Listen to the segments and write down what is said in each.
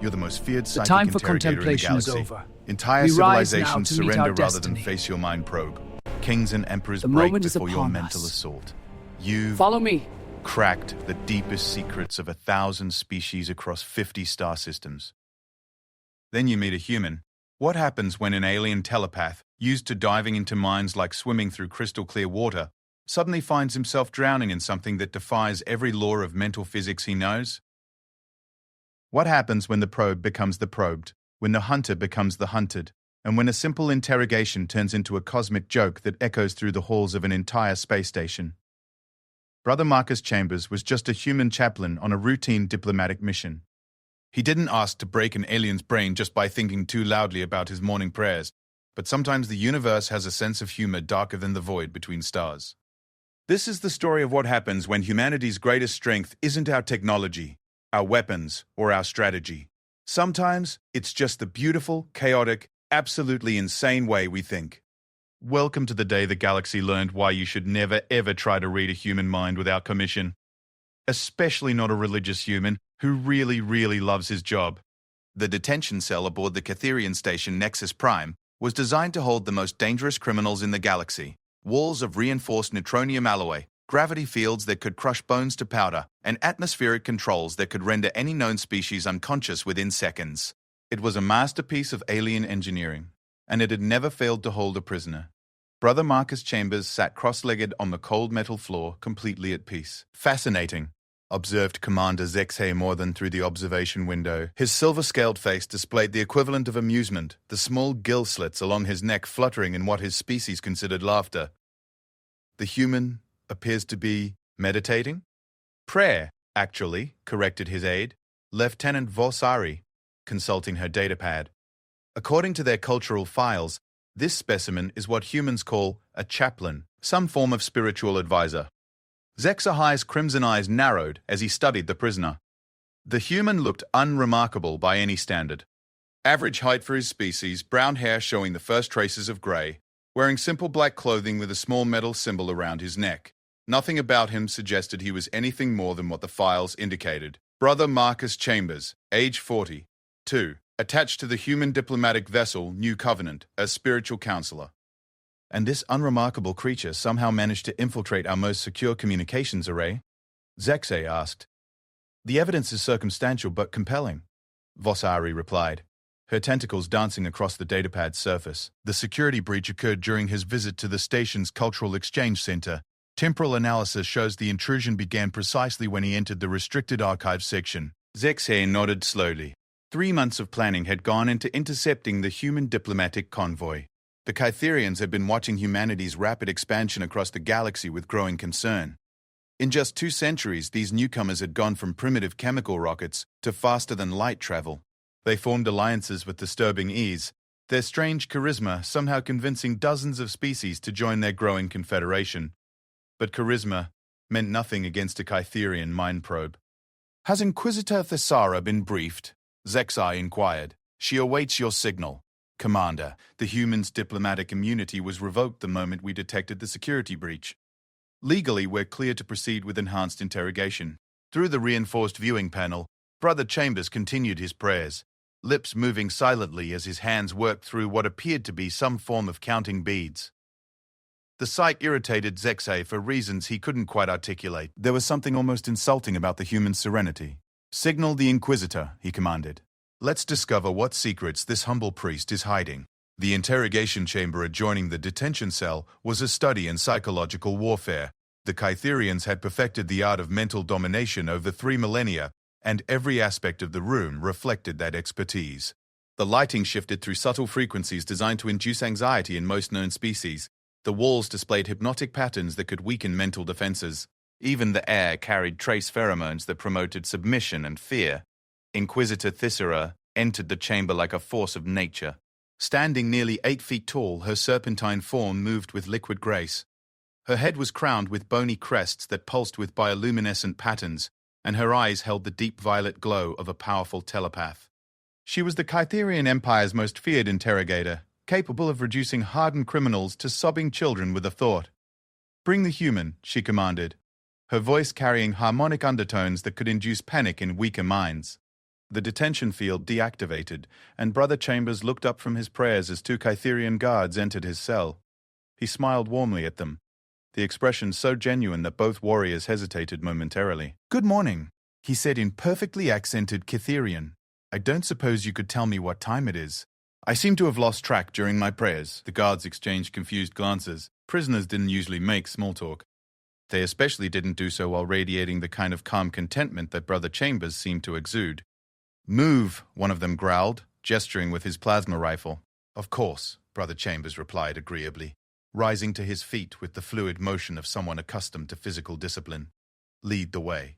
You're the most feared The psychic time for interrogator in the contemplation is galaxy. over. Entire We rise now civilizations to meet our surrender rather than destiny. face your mind probe. Kings and emperors The break moment is before your upon mental us. assault. You've Follow me. cracked the deepest secrets of 1,000 species across 50 star systems. Then you meet a human. What happens when an alien telepath, used to diving into minds like swimming through crystal clear water, suddenly finds himself drowning in something that defies every law of mental physics he knows? What happens when the probe becomes the probed, when the hunter becomes the hunted, and when a simple interrogation turns into a cosmic joke that echoes through the halls of an entire space station? Brother Marcus Chambers was just a human chaplain on a routine diplomatic mission. He didn't ask to break an alien's brain just by thinking too loudly about his morning prayers, but sometimes the universe has a sense of humor darker than the void between stars. This is the story of what happens when humanity's greatest strength isn't our technology, our weapons, or our strategy. Sometimes it's just the beautiful, chaotic, absolutely insane way we think. Welcome to the day the galaxy learned why you should never ever try to read a human mind without permission. Especially not a religious human who really, really loves his job. The detention cell aboard the Catherian station Nexus Prime was designed to hold the most dangerous criminals in the galaxy. Walls of reinforced neutronium alloy, gravity fields that could crush bones to powder, and atmospheric controls that could render any known species unconscious within seconds. It was a masterpiece of alien engineering, and it had never failed to hold a prisoner. Brother Marcus Chambers sat cross-legged on the cold metal floor, completely at peace. Fascinating, observed Commander Zexay Morthan through the observation window. His silver-scaled face displayed the equivalent of amusement, the small gill slits along his neck fluttering in what his species considered laughter. The human appears to be meditating? Prayer, actually, corrected his aide, Lieutenant Vorsari, consulting her datapad. According to their cultural files, this specimen is what humans call a chaplain, some form of spiritual advisor. Zexahai's crimson eyes narrowed as he studied the prisoner. The human looked unremarkable by any standard. Average height for his species, brown hair showing the first traces of grey, wearing simple black clothing with a small metal symbol around his neck. Nothing about him suggested he was anything more than what the files indicated. Brother Marcus Chambers, age 40, 2, attached to the human diplomatic vessel New Covenant as spiritual counselor. And this unremarkable creature somehow managed to infiltrate our most secure communications array? Zexay asked. The evidence is circumstantial but compelling, Vossari replied, her tentacles dancing across the datapad's surface. The security breach occurred during his visit to the station's Cultural Exchange Center. Temporal analysis shows the intrusion began precisely when he entered the restricted archives section. Zexay nodded slowly. 3 months of planning had gone into intercepting the human diplomatic convoy. The Kytherians had been watching humanity's rapid expansion across the galaxy with growing concern. In just 2 centuries, these newcomers had gone from primitive chemical rockets to faster-than-light travel. They formed alliances with disturbing ease, their strange charisma somehow convincing dozens of species to join their growing confederation. But charisma meant nothing against a Kytherian mind probe. Has Inquisitor Thessara been briefed? Zexai inquired. She awaits your signal. Commander, the human's diplomatic immunity was revoked the moment we detected the security breach. Legally, we're clear to proceed with enhanced interrogation. Through the reinforced viewing panel, Brother Chambers continued his prayers, lips moving silently as his hands worked through what appeared to be some form of counting beads. The sight irritated Zexay for reasons he couldn't quite articulate. There was something almost insulting about the human's serenity. Signal the Inquisitor, he commanded. Let's discover what secrets this humble priest is hiding. The interrogation chamber adjoining the detention cell was a study in psychological warfare. The Kytherians had perfected the art of mental domination over 3 millennia, and every aspect of the room reflected that expertise. The lighting shifted through subtle frequencies designed to induce anxiety in most known species. The walls displayed hypnotic patterns that could weaken mental defenses. Even the air carried trace pheromones that promoted submission and fear. Inquisitor Thessara entered the chamber like a force of nature. Standing nearly 8 feet tall, her serpentine form moved with liquid grace. Her head was crowned with bony crests that pulsed with bioluminescent patterns, and her eyes held the deep violet glow of a powerful telepath. She was the Kytherian Empire's most feared interrogator, capable of reducing hardened criminals to sobbing children with a thought. Bring the human, she commanded, her voice carrying harmonic undertones that could induce panic in weaker minds. The detention field deactivated, and Brother Chambers looked up from his prayers as two Kytherian guards entered his cell. He smiled warmly at them, the expression so genuine that both warriors hesitated momentarily. "Good morning," he said in perfectly accented Kytherian. "I don't suppose you could tell me what time it is. I seem to have lost track during my prayers." The guards exchanged confused glances. Prisoners didn't usually make small talk. They especially didn't do so while radiating the kind of calm contentment that Brother Chambers seemed to exude. "Move," one of them growled, gesturing with his plasma rifle. "Of course," Brother Chambers replied agreeably, rising to his feet with the fluid motion of someone accustomed to physical discipline. "Lead the way."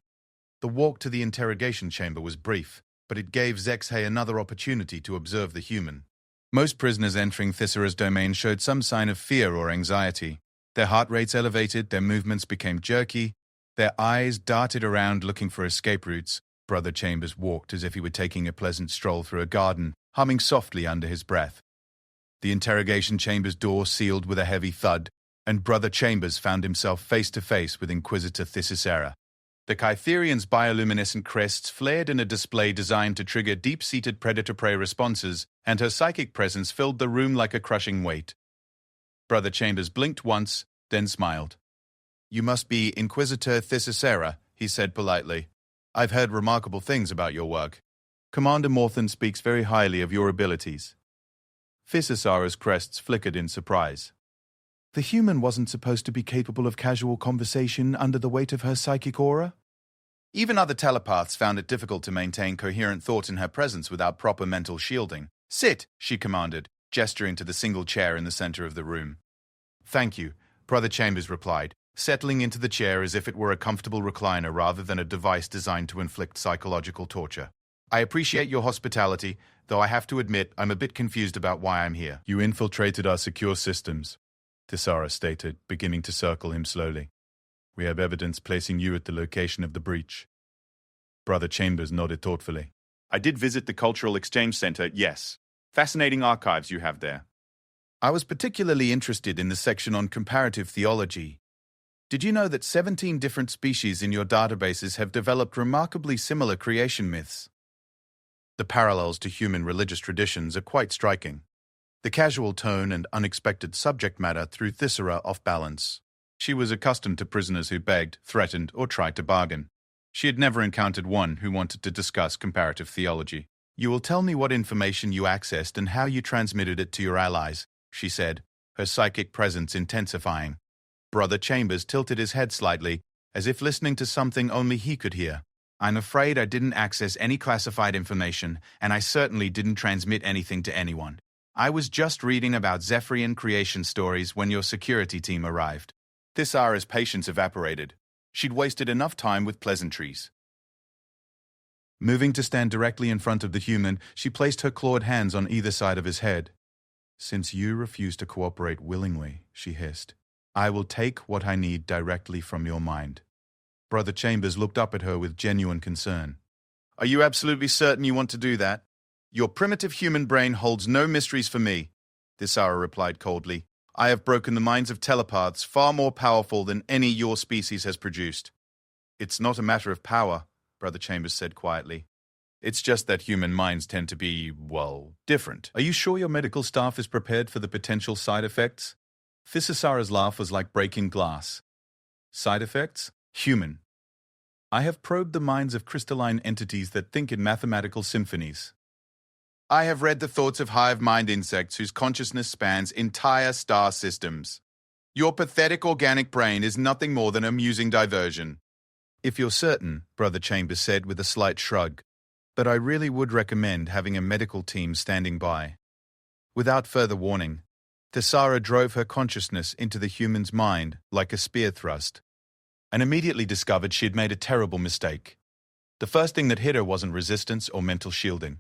The walk to the interrogation chamber was brief, but it gave Zexhay another opportunity to observe the human. Most prisoners entering Thyssera's domain showed some sign of fear or anxiety. Their heart rates elevated, their movements became jerky, their eyes darted around looking for escape routes. Brother Chambers walked as if he were taking a pleasant stroll through a garden, humming softly under his breath. The interrogation chamber's door sealed with a heavy thud, and Brother Chambers found himself face to face with Inquisitor Thysera. The Kytherian's bioluminescent crests flared in a display designed to trigger deep-seated predator-prey responses, and her psychic presence filled the room like a crushing weight. Brother Chambers blinked once, then smiled. "You must be Inquisitor Thysera," he said politely. "I've heard remarkable things about your work. Commander Morthen speaks very highly of your abilities." Thysera's crests flickered in surprise. The human wasn't supposed to be capable of casual conversation under the weight of her psychic aura? Even other telepaths found it difficult to maintain coherent thought in her presence without proper mental shielding. "Sit," she commanded, gesturing to the single chair in the center of the room. "Thank you," Brother Chambers replied, settling into the chair as if it were a comfortable recliner rather than a device designed to inflict psychological torture. "I appreciate your hospitality, though I have to admit I'm a bit confused about why I'm here." "You infiltrated our secure systems," Thysera stated, beginning to circle him slowly. "We have evidence placing you at the location of the breach." Brother Chambers nodded thoughtfully. "I did visit the Cultural Exchange Center, yes. Fascinating archives you have there. I was particularly interested in the section on comparative theology. Did you know that 17 different species in your databases have developed remarkably similar creation myths? The parallels to human religious traditions are quite striking. The casual tone and unexpected subject matter threw Thysera off balance. She was accustomed to prisoners who begged, threatened, or tried to bargain. She had never encountered one who wanted to discuss comparative theology. "You will tell me what information you accessed and how you transmitted it to your allies," she said, her psychic presence intensifying. Brother Chambers tilted his head slightly, as if listening to something only he could hear. "I'm afraid I didn't access any classified information, and I certainly didn't transmit anything to anyone. I was just reading about Zephyrian creation stories when your security team arrived." Thysera's patience evaporated. She'd wasted enough time with pleasantries. Moving to stand directly in front of the human, she placed her clawed hands on either side of his head. "Since you refuse to cooperate willingly," she hissed, "I will take what I need directly from your mind." Brother Chambers looked up at her with genuine concern. "Are you absolutely certain you want to do that? Your primitive human brain holds no mysteries for me," Thysera replied coldly. "I have broken the minds of telepaths far more powerful than any your species has produced." "It's not a matter of power," Brother Chambers said quietly. "It's just that human minds tend to be, well, different. Are you sure your medical staff is prepared for the potential side effects?" Thysera's laugh was like breaking glass. "Side effects? Human. I have probed the minds of crystalline entities that think in mathematical symphonies. I have read the thoughts of hive-mind insects whose consciousness spans entire star systems. Your pathetic organic brain is nothing more than amusing diversion." "If you're certain," Brother Chambers said with a slight shrug, "but I really would recommend having a medical team standing by." Without further warning, Thysera drove her consciousness into the human's mind like a spear thrust, and immediately discovered she had made a terrible mistake. The first thing that hit her wasn't resistance or mental shielding.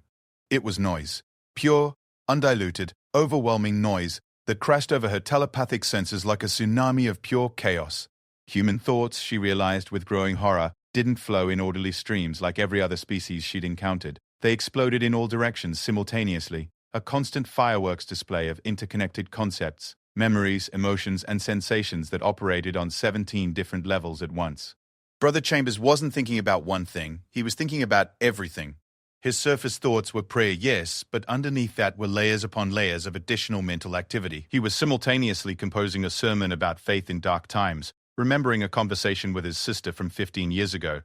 It was noise. Pure, undiluted, overwhelming noise that crashed over her telepathic senses like a tsunami of pure chaos. Human thoughts, she realized with growing horror, didn't flow in orderly streams like every other species she'd encountered. They exploded in all directions simultaneously, a constant fireworks display of interconnected concepts, memories, emotions, and sensations that operated on 17 different levels at once. Brother Chambers wasn't thinking about one thing, he was thinking about everything. His surface thoughts were prayer, yes, but underneath that were layers upon layers of additional mental activity. He was simultaneously composing a sermon about faith in dark times, remembering a conversation with his sister from 15 years ago,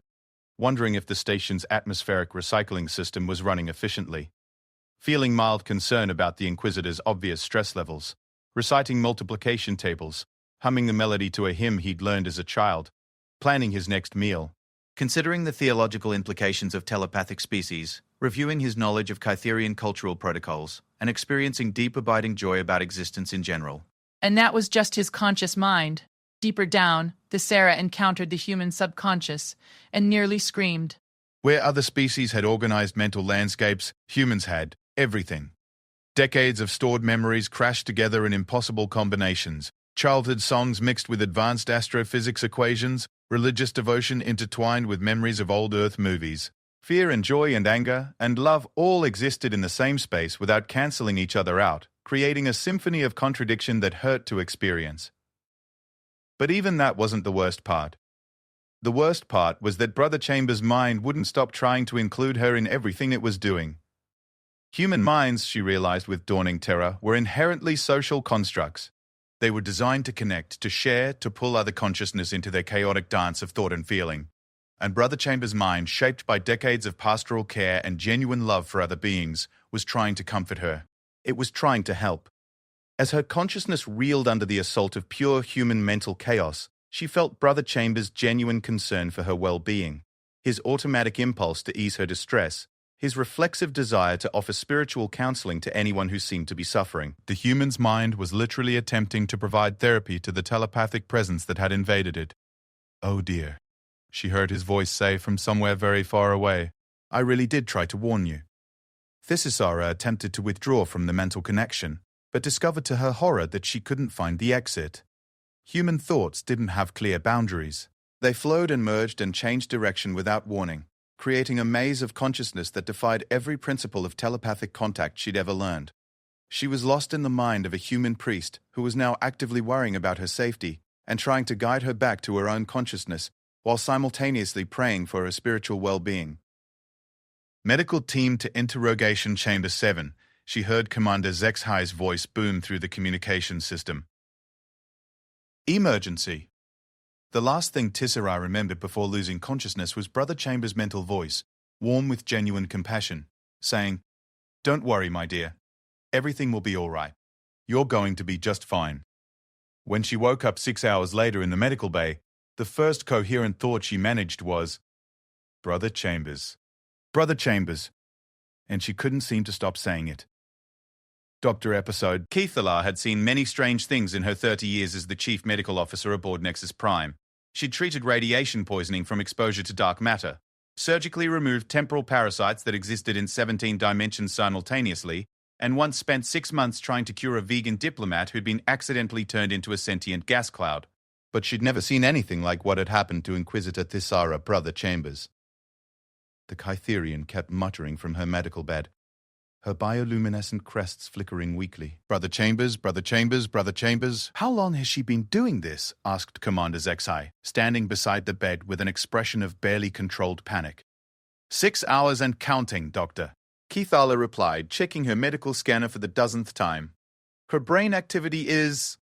wondering if the station's atmospheric recycling system was running efficiently, feeling mild concern about the Inquisitor's obvious stress levels, reciting multiplication tables, humming the melody to a hymn he'd learned as a child, planning his next meal, considering the theological implications of telepathic species, reviewing his knowledge of Kytherian cultural protocols, and experiencing deep abiding joy about existence in general. And that was just his conscious mind. Deeper down, the Sarah encountered the human subconscious and nearly screamed. Where other species had organized mental landscapes, humans had everything. Decades of stored memories crashed together in impossible combinations. Childhood songs mixed with advanced astrophysics equations, religious devotion intertwined with memories of old Earth movies. Fear and joy and anger and love all existed in the same space without cancelling each other out, creating a symphony of contradiction that hurt to experience. But even that wasn't the worst part. The worst part was that Brother Chambers' mind wouldn't stop trying to include her in everything it was doing. Human minds, she realized with dawning terror, were inherently social constructs. They were designed to connect, to share, to pull other consciousness into their chaotic dance of thought and feeling. And Brother Chambers' mind, shaped by decades of pastoral care and genuine love for other beings, was trying to comfort her. It was trying to help. As her consciousness reeled under the assault of pure human mental chaos, she felt Brother Chambers' genuine concern for her well-being, his automatic impulse to ease her distress, his reflexive desire to offer spiritual counseling to anyone who seemed to be suffering. The human's mind was literally attempting to provide therapy to the telepathic presence that had invaded it. "Oh dear," she heard his voice say from somewhere very far away. "I really did try to warn you." Thisisara attempted to withdraw from the mental connection, but discovered to her horror that she couldn't find the exit. Human thoughts didn't have clear boundaries. They flowed and merged and changed direction without warning, creating a maze of consciousness that defied every principle of telepathic contact she'd ever learned. She was lost in the mind of a human priest who was now actively worrying about her safety and trying to guide her back to her own consciousness while simultaneously praying for her spiritual well-being. Medical team to interrogation chamber 7. She heard Commander Zexhai's voice boom through the communication system. Emergency. The last thing Tissera remembered before losing consciousness was Brother Chambers' mental voice, warm with genuine compassion, saying, "Don't worry, my dear. Everything will be all right. You're going to be just fine." When she woke up 6 hours later in the medical bay, the first coherent thought she managed was, "Brother Chambers. Brother Chambers." And she couldn't seem to stop saying it. Doctor Episode. Keithalar had seen many strange things in her 30 years as the chief medical officer aboard Nexus Prime. She'd treated radiation poisoning from exposure to dark matter, surgically removed temporal parasites that existed in 17 dimensions simultaneously, and once spent 6 months trying to cure a vegan diplomat who'd been accidentally turned into a sentient gas cloud. But she'd never seen anything like what had happened to Inquisitor Thisara, Brother Chambers. The Kytherian kept muttering from her medical bed, her bioluminescent crests flickering weakly. "Brother Chambers, Brother Chambers, Brother Chambers." "How long has she been doing this?" asked Commander Zexai, standing beside the bed with an expression of barely controlled panic. 6 hours and counting, Doctor," Keithala replied, checking her medical scanner for the dozenth time. "Her brain activity is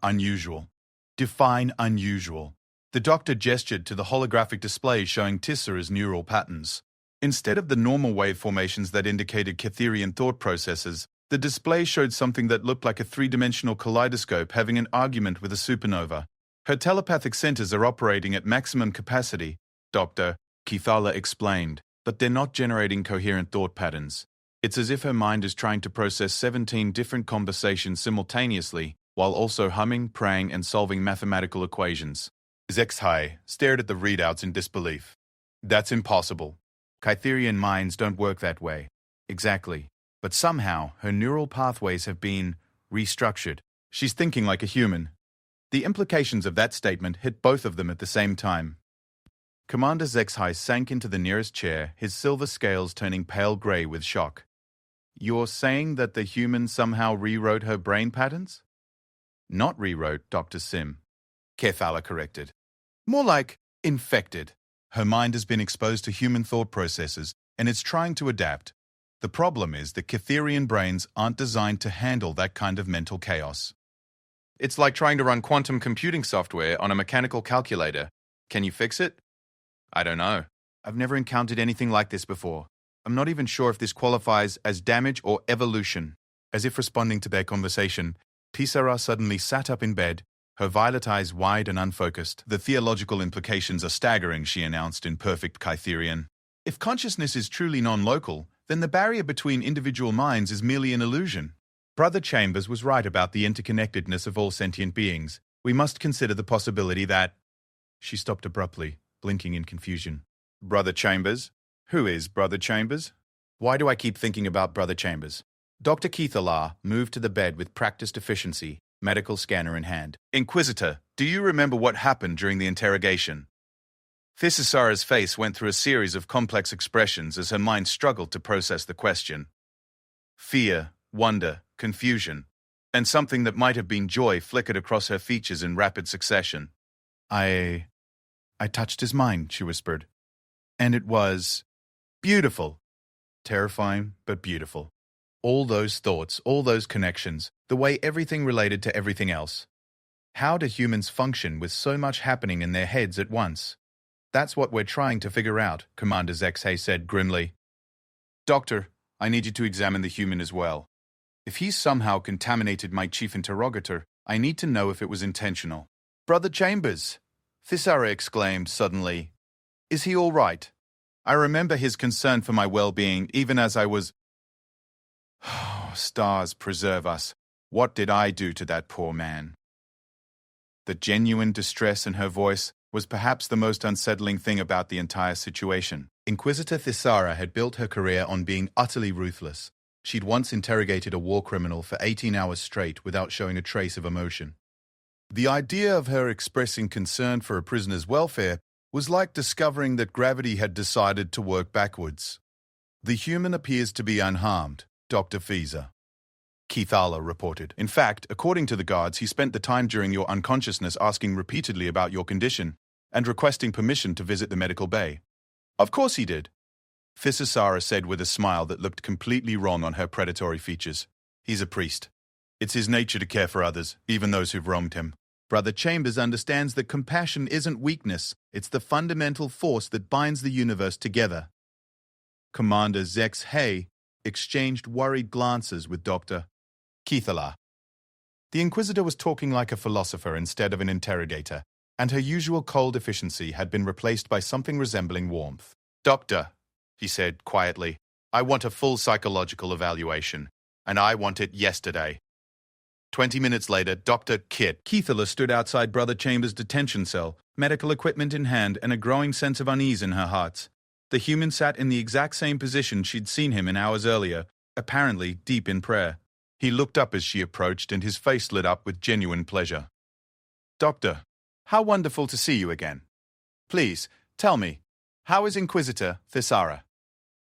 unusual. Define unusual." The doctor gestured to the holographic display showing Tissera's neural patterns. Instead of the normal wave formations that indicated Kytherian thought processes, the display showed something that looked like a three-dimensional kaleidoscope having an argument with a supernova. "Her telepathic centers are operating at maximum capacity, Doctor," Keithala explained, "but they're not generating coherent thought patterns. It's as if her mind is trying to process 17 different conversations simultaneously, while also humming, praying, and solving mathematical equations." Zexhai stared at the readouts in disbelief. "That's impossible. Kytherian minds don't work that way." "Exactly. But somehow, her neural pathways have been restructured. She's thinking like a human." The implications of that statement hit both of them at the same time. Commander Zexhai sank into the nearest chair, his silver scales turning pale grey with shock. "You're saying that the human somehow rewrote her brain patterns?" "Not rewrote, Dr. Sim," Keithala corrected. "More like infected. Her mind has been exposed to human thought processes, and it's trying to adapt. The problem is that Cytherian brains aren't designed to handle that kind of mental chaos. It's like trying to run quantum computing software on a mechanical calculator. Can you fix it? I don't know. I've never encountered anything like this before. I'm not even sure if this qualifies as damage or evolution. As if responding to their conversation, Thisara suddenly sat up in bed, her violet eyes wide and unfocused. The theological implications are staggering, she announced in perfect Cytherian. If consciousness is truly non-local, then the barrier between individual minds is merely an illusion. Brother Chambers was right about the interconnectedness of all sentient beings. We must consider the possibility that... She stopped abruptly, blinking in confusion. Brother Chambers? Who is Brother Chambers? Why do I keep thinking about Brother Chambers? Dr. Keithalar moved to the bed with practiced efficiency, medical scanner in hand. Inquisitor, do you remember what happened during the interrogation? Thisara's face went through a series of complex expressions as her mind struggled to process the question. Fear, wonder, confusion, and something that might have been joy flickered across her features in rapid succession. I touched his mind, she whispered. And it was beautiful. Terrifying, but beautiful. All those thoughts, all those connections, the way everything related to everything else. How do humans function with so much happening in their heads at once? That's what we're trying to figure out, Commander Zexhay said grimly. Doctor, I need you to examine the human as well. If he's somehow contaminated my chief interrogator, I need to know if it was intentional. Brother Chambers, Thisara exclaimed suddenly. Is he all right? I remember his concern for my well-being even as I was... Stars preserve us. What did I do to that poor man? The genuine distress in her voice was perhaps the most unsettling thing about the entire situation. Inquisitor Thisara had built her career on being utterly ruthless. She'd once interrogated a war criminal for 18 hours straight without showing a trace of emotion. The idea of her expressing concern for a prisoner's welfare was like discovering that gravity had decided to work backwards. The human appears to be unharmed, Dr. Fiza. Keithala reported. In fact, according to the guards, he spent the time during your unconsciousness asking repeatedly about your condition and requesting permission to visit the medical bay. Of course he did, Thisara said with a smile that looked completely wrong on her predatory features. He's a priest. It's his nature to care for others, even those who've wronged him. Brother Chambers understands that compassion isn't weakness, it's the fundamental force that binds the universe together. Commander Zexhay exchanged worried glances with Dr. Keithala. The Inquisitor was talking like a philosopher instead of an interrogator, and her usual cold efficiency had been replaced by something resembling warmth. Doctor, he said quietly, I want a full psychological evaluation, and I want it yesterday. 20 minutes later, Dr. Keithala stood outside Brother Chambers' detention cell, medical equipment in hand and a growing sense of unease in her heart. The human sat in the exact same position she'd seen him in hours earlier, apparently deep in prayer. He looked up as she approached and his face lit up with genuine pleasure. Doctor, how wonderful to see you again. Please, tell me, how is Inquisitor Thisara?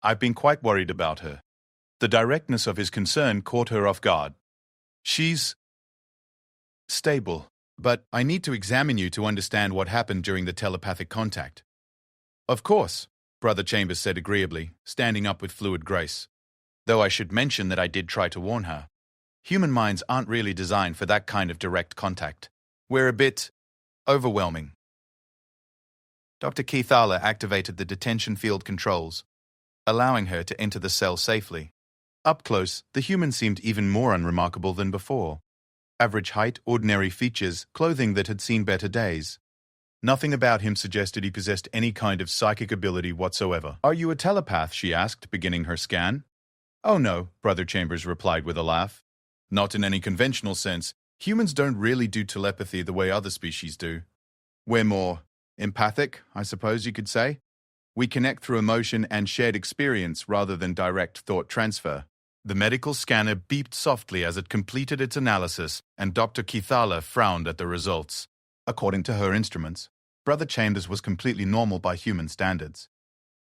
I've been quite worried about her. The directness of his concern caught her off guard. She's stable, but I need to examine you to understand what happened during the telepathic contact. Of course, Brother Chambers said agreeably, standing up with fluid grace. Though I should mention that I did try to warn her. Human minds aren't really designed for that kind of direct contact. We're a bit overwhelming. Dr. Keithala activated the detention field controls, allowing her to enter the cell safely. Up close, the human seemed even more unremarkable than before. Average height, ordinary features, clothing that had seen better days. Nothing about him suggested he possessed any kind of psychic ability whatsoever. Are you a telepath? She asked, beginning her scan. Oh no, Brother Chambers replied with a laugh. Not in any conventional sense. Humans don't really do telepathy the way other species do. We're more empathic, I suppose you could say. We connect through emotion and shared experience rather than direct thought transfer. The medical scanner beeped softly as it completed its analysis, and Dr. Keithala frowned at the results. According to her instruments, Brother Chambers was completely normal by human standards.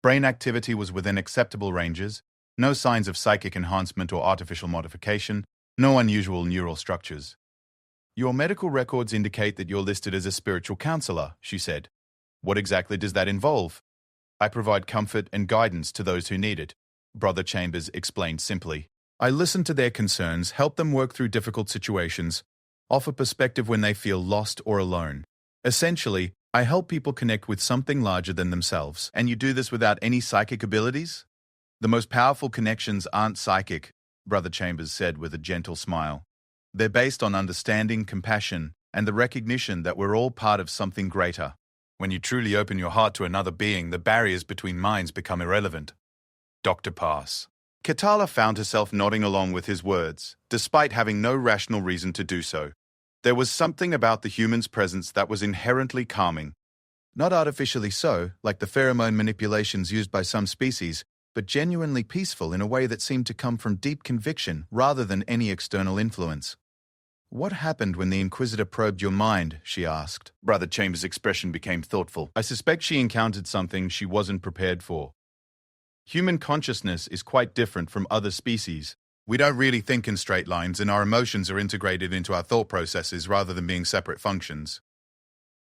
Brain activity was within acceptable ranges, no signs of psychic enhancement or artificial modification, no unusual neural structures. Your medical records indicate that you're listed as a spiritual counselor, she said. What exactly does that involve? I provide comfort and guidance to those who need it, Brother Chambers explained simply. I listen to their concerns, help them work through difficult situations, offer perspective when they feel lost or alone. Essentially, I help people connect with something larger than themselves. And you do this without any psychic abilities? The most powerful connections aren't psychic, Brother Chambers said with a gentle smile. They're based on understanding, compassion, and the recognition that we're all part of something greater. When you truly open your heart to another being, the barriers between minds become irrelevant. Dr. Pass. Katala found herself nodding along with his words, despite having no rational reason to do so. There was something about the human's presence that was inherently calming. Not artificially so, like the pheromone manipulations used by some species, but genuinely peaceful in a way that seemed to come from deep conviction rather than any external influence. What happened when the Inquisitor probed your mind? She asked. Brother Chambers' expression became thoughtful. I suspect she encountered something she wasn't prepared for. Human consciousness is quite different from other species. We don't really think in straight lines, and our emotions are integrated into our thought processes rather than being separate functions.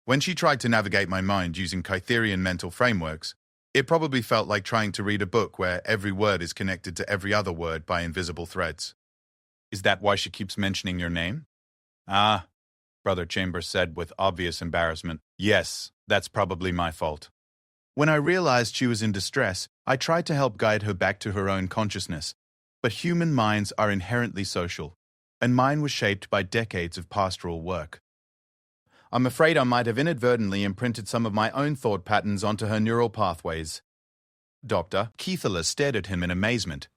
When she tried to navigate my mind using Kytherian mental frameworks, it probably felt like trying to read a book where every word is connected to every other word by invisible threads. Is that why she keeps mentioning your name? Ah, Brother Chambers said with obvious embarrassment. Yes, that's probably my fault. When I realized she was in distress, I tried to help guide her back to her own consciousness. But human minds are inherently social, and mine was shaped by decades of pastoral work. I'm afraid I might have inadvertently imprinted some of my own thought patterns onto her neural pathways. Doctor, Keithala stared at him in amazement.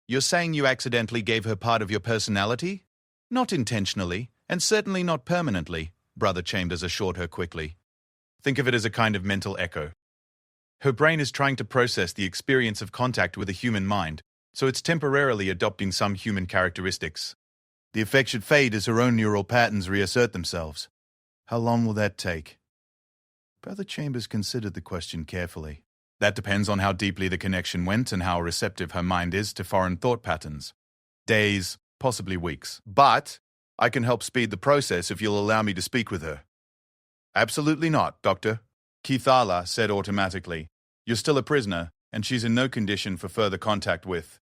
You're saying you accidentally gave her part of your personality? Not intentionally, and certainly not permanently, Brother Chambers assured her quickly. Think of it as a kind of mental echo. Her brain is trying to process the experience of contact with a human mind, so it's temporarily adopting some human characteristics. The effect should fade as her own neural patterns reassert themselves. How long will that take? Brother Chambers considered the question carefully. That depends on how deeply the connection went and how receptive her mind is to foreign thought patterns. Days, possibly weeks. But I can help speed the process if you'll allow me to speak with her. Absolutely not, Doctor. Keithala said automatically. You're still a prisoner, and she's in no condition for further contact with.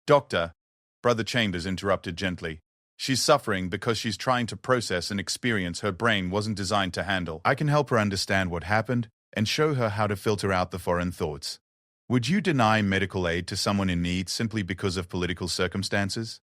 Doctor, Brother Chambers interrupted gently. She's suffering because she's trying to process an experience her brain wasn't designed to handle. I can help her understand what happened and show her how to filter out the foreign thoughts. Would you deny medical aid to someone in need simply because of political circumstances?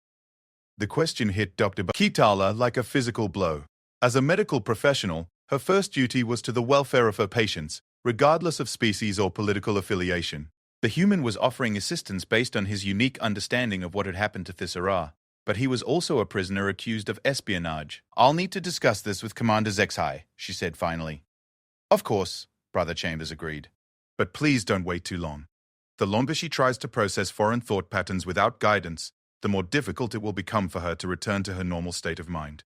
The question hit Dr. Keithala like a physical blow. As a medical professional, her first duty was to the welfare of her patients, regardless of species or political affiliation. The human was offering assistance based on his unique understanding of what had happened to Thisara, but he was also a prisoner accused of espionage. I'll need to discuss this with Commander Zexhai, she said finally. Of course, Brother Chambers agreed. But please don't wait too long. The longer she tries to process foreign thought patterns without guidance, the more difficult it will become for her to return to her normal state of mind.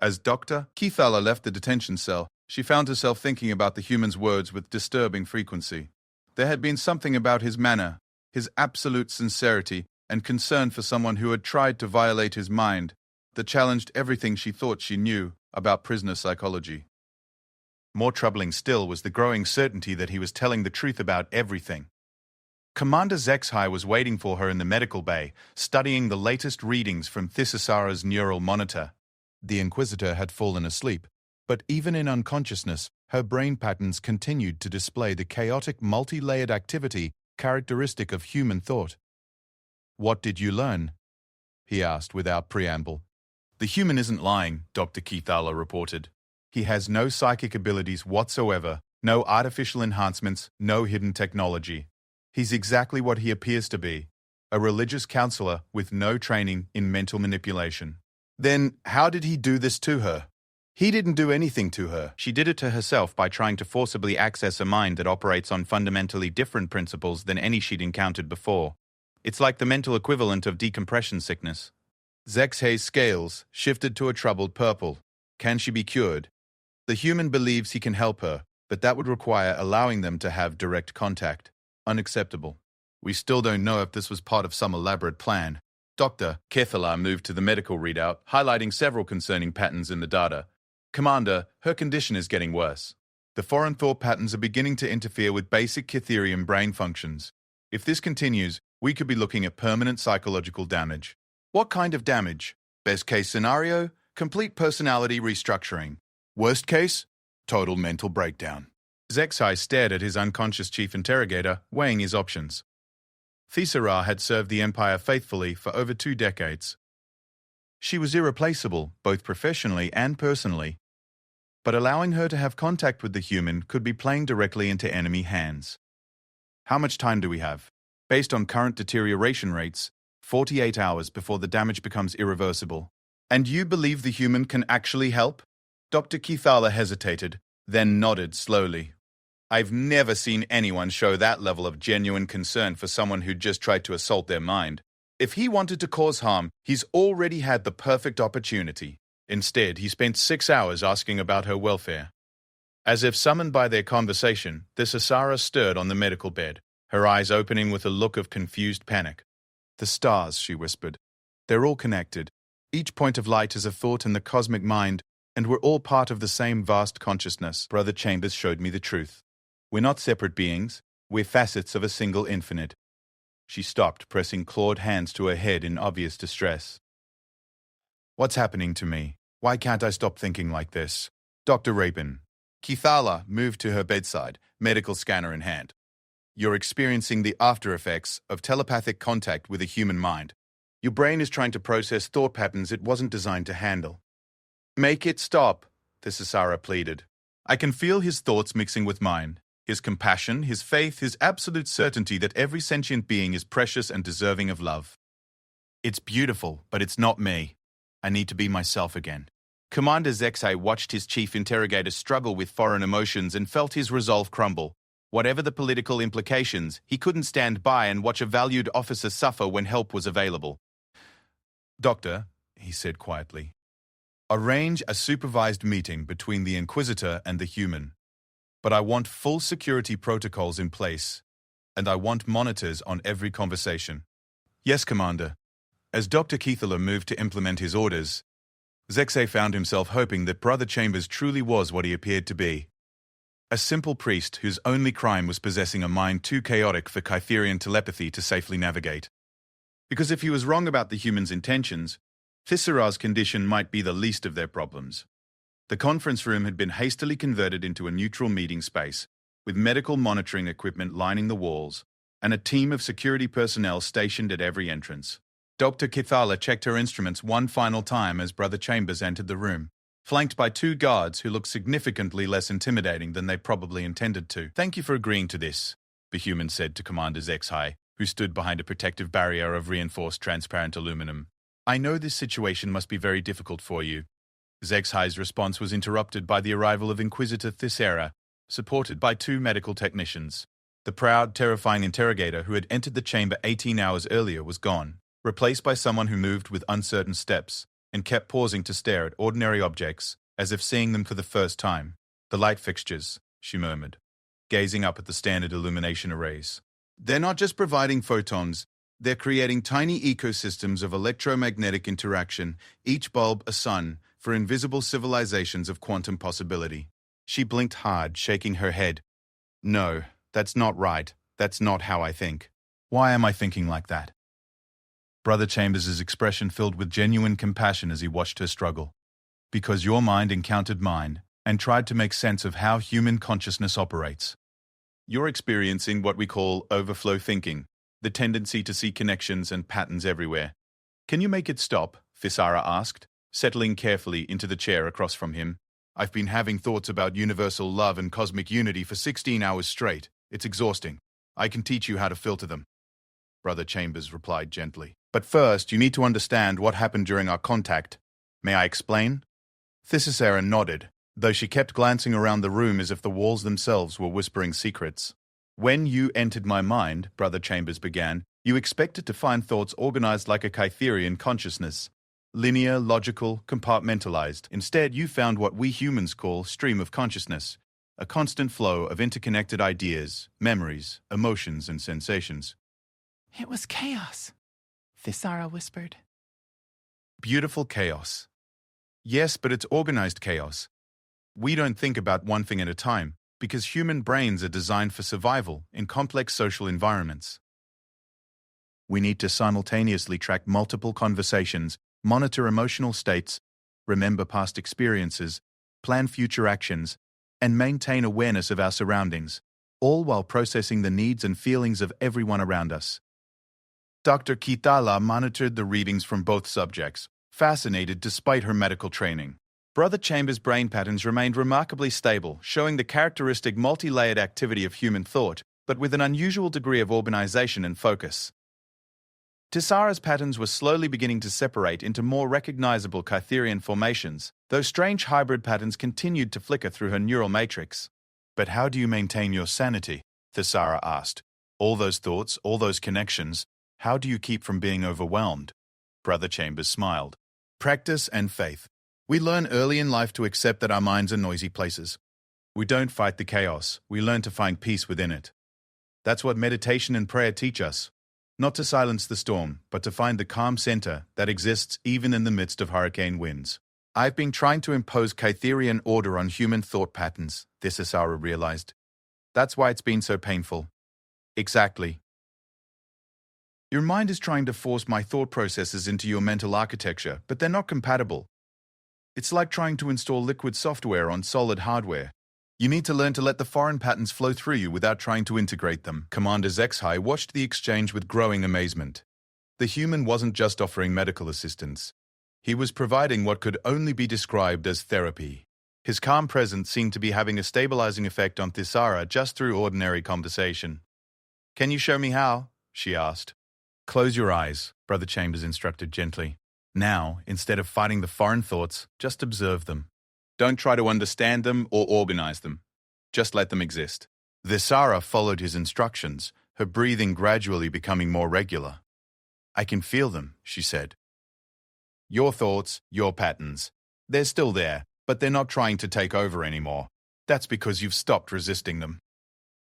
As Dr. Keithala left the detention cell, she found herself thinking about the human's words with disturbing frequency. There had been something about his manner, his absolute sincerity, and concern for someone who had tried to violate his mind, that challenged everything she thought she knew about prisoner psychology. More troubling still was the growing certainty that he was telling the truth about everything. Commander Zexhai was waiting for her in the medical bay, studying the latest readings from Thisara's neural monitor. The Inquisitor had fallen asleep, but even in unconsciousness, her brain patterns continued to display the chaotic, multi-layered activity characteristic of human thought. What did you learn? He asked without preamble. The human isn't lying, Dr. Keithala reported. He has no psychic abilities whatsoever, no artificial enhancements, no hidden technology. He's exactly what he appears to be, a religious counselor with no training in mental manipulation. Then how did he do this to her? He didn't do anything to her. She did it to herself by trying to forcibly access a mind that operates on fundamentally different principles than any she'd encountered before. It's like the mental equivalent of decompression sickness. Zexhai's scales shifted to a troubled purple. Can she be cured? The human believes he can help her, but that would require allowing them to have direct contact. Unacceptable. We still don't know if this was part of some elaborate plan. Dr. Keithala moved to the medical readout, highlighting several concerning patterns in the data. Commander, her condition is getting worse. The foreign thought patterns are beginning to interfere with basic Cytherian brain functions. If this continues, we could be looking at permanent psychological damage. What kind of damage? Best case scenario, complete personality restructuring. Worst case, total mental breakdown. Zexai stared at his unconscious chief interrogator, weighing his options. Thisara had served the Empire faithfully for over 2 decades. She was irreplaceable, both professionally and personally. But allowing her to have contact with the human could be playing directly into enemy hands. How much time do we have? Based on current deterioration rates, 48 hours before the damage becomes irreversible. And you believe the human can actually help? Dr. Keithala hesitated, then nodded slowly. I've never seen anyone show that level of genuine concern for someone who just tried to assault their mind. If he wanted to cause harm, he's already had the perfect opportunity. Instead, he spent 6 hours asking about her welfare. As if summoned by their conversation, the Sasara stirred on the medical bed, her eyes opening with a look of confused panic. The stars, she whispered. They're all connected. Each point of light is a thought in the cosmic mind, and we're all part of the same vast consciousness. Brother Chambers showed me the truth. We're not separate beings. We're facets of a single infinite. She stopped, pressing clawed hands to her head in obvious distress. What's happening to me? Why can't I stop thinking like this? Dr. Rabin. Keithala moved to her bedside, medical scanner in hand. You're experiencing the after effects of telepathic contact with a human mind. Your brain is trying to process thought patterns it wasn't designed to handle. Make it stop, the Sasara pleaded. I can feel his thoughts mixing with mine. His compassion, his faith, his absolute certainty that every sentient being is precious and deserving of love. It's beautiful, but it's not me. I need to be myself again. Commander Zexai watched his chief interrogator struggle with foreign emotions and felt his resolve crumble. Whatever the political implications, he couldn't stand by and watch a valued officer suffer when help was available. Doctor, he said quietly, arrange a supervised meeting between the Inquisitor and the human. But I want full security protocols in place, and I want monitors on every conversation. Yes, Commander. As Dr. Keithala moved to implement his orders, Zexai found himself hoping that Brother Chambers truly was what he appeared to be. A simple priest whose only crime was possessing a mind too chaotic for Cytherian telepathy to safely navigate. Because if he was wrong about the human's intentions, Thisara's condition might be the least of their problems. The conference room had been hastily converted into a neutral meeting space, with medical monitoring equipment lining the walls, and a team of security personnel stationed at every entrance. Dr. Keithala checked her instruments one final time as Brother Chambers entered the room, flanked by 2 guards who looked significantly less intimidating than they probably intended to. Thank you for agreeing to this, the human said to Commander Zexai, who stood behind a protective barrier of reinforced transparent aluminum. I know this situation must be very difficult for you. Zexai's response was interrupted by the arrival of Inquisitor Thisara, supported by 2 medical technicians. The proud, terrifying interrogator who had entered the chamber 18 hours earlier was gone, replaced by someone who moved with uncertain steps and kept pausing to stare at ordinary objects as if seeing them for the first time. The light fixtures, she murmured, gazing up at the standard illumination arrays. They're not just providing photons, they're creating tiny ecosystems of electromagnetic interaction, each bulb a sun, for invisible civilizations of quantum possibility. She blinked hard, shaking her head. No, that's not right. That's not how I think. Why am I thinking like that? Brother Chambers' expression filled with genuine compassion as he watched her struggle. Because your mind encountered mine and tried to make sense of how human consciousness operates. You're experiencing what we call overflow thinking, the tendency to see connections and patterns everywhere. Can you make it stop? Thisara asked, settling carefully into the chair across from him. I've been having thoughts about universal love and cosmic unity for 16 hours straight. It's exhausting. I can teach you how to filter them. Brother Chambers replied gently. But first, you need to understand what happened during our contact. May I explain? Thisara nodded, though she kept glancing around the room as if the walls themselves were whispering secrets. When you entered my mind, Brother Chambers began, you expected to find thoughts organized like a Cytherian consciousness. Linear, logical, compartmentalized. Instead, you found what we humans call stream of consciousness. A constant flow of interconnected ideas, memories, emotions, and sensations. It was chaos, Thisara whispered. Beautiful chaos. Yes, but it's organized chaos. We don't think about one thing at a time. because human brains are designed for survival in complex social environments. We need to simultaneously track multiple conversations, monitor emotional states, remember past experiences, plan future actions, and maintain awareness of our surroundings, all while processing the needs and feelings of everyone around us. Dr. Kitala monitored the readings from both subjects, fascinated despite her medical training. Brother Chambers' brain patterns remained remarkably stable, showing the characteristic multi-layered activity of human thought, but with an unusual degree of organization and focus. Tessara's patterns were slowly beginning to separate into more recognizable Kytherian formations, though strange hybrid patterns continued to flicker through her neural matrix. But how do you maintain your sanity? Tessara asked. All those thoughts, all those connections, how do you keep from being overwhelmed? Brother Chambers smiled. Practice and faith. We learn early in life to accept that our minds are noisy places. We don't fight the chaos, we learn to find peace within it. That's what meditation and prayer teach us. Not to silence the storm, but to find the calm center that exists even in the midst of hurricane winds. I've been trying to impose Kytherian order on human thought patterns, Tessara realized. That's why it's been so painful. Exactly. Your mind is trying to force my thought processes into your mental architecture, but they're not compatible. It's like trying to install liquid software on solid hardware. You need to learn to let the foreign patterns flow through you without trying to integrate them. Commander Zexhai watched the exchange with growing amazement. The human wasn't just offering medical assistance. He was providing what could only be described as therapy. His calm presence seemed to be having a stabilizing effect on Tessara just through ordinary conversation. Can you show me how? She asked. Close your eyes, Brother Chambers instructed gently. Now, instead of fighting the foreign thoughts, just observe them. Don't try to understand them or organize them. Just let them exist. Tessara followed his instructions, her breathing gradually becoming more regular. I can feel them, she said. Your thoughts, your patterns. They're still there, but they're not trying to take over anymore. That's because you've stopped resisting them.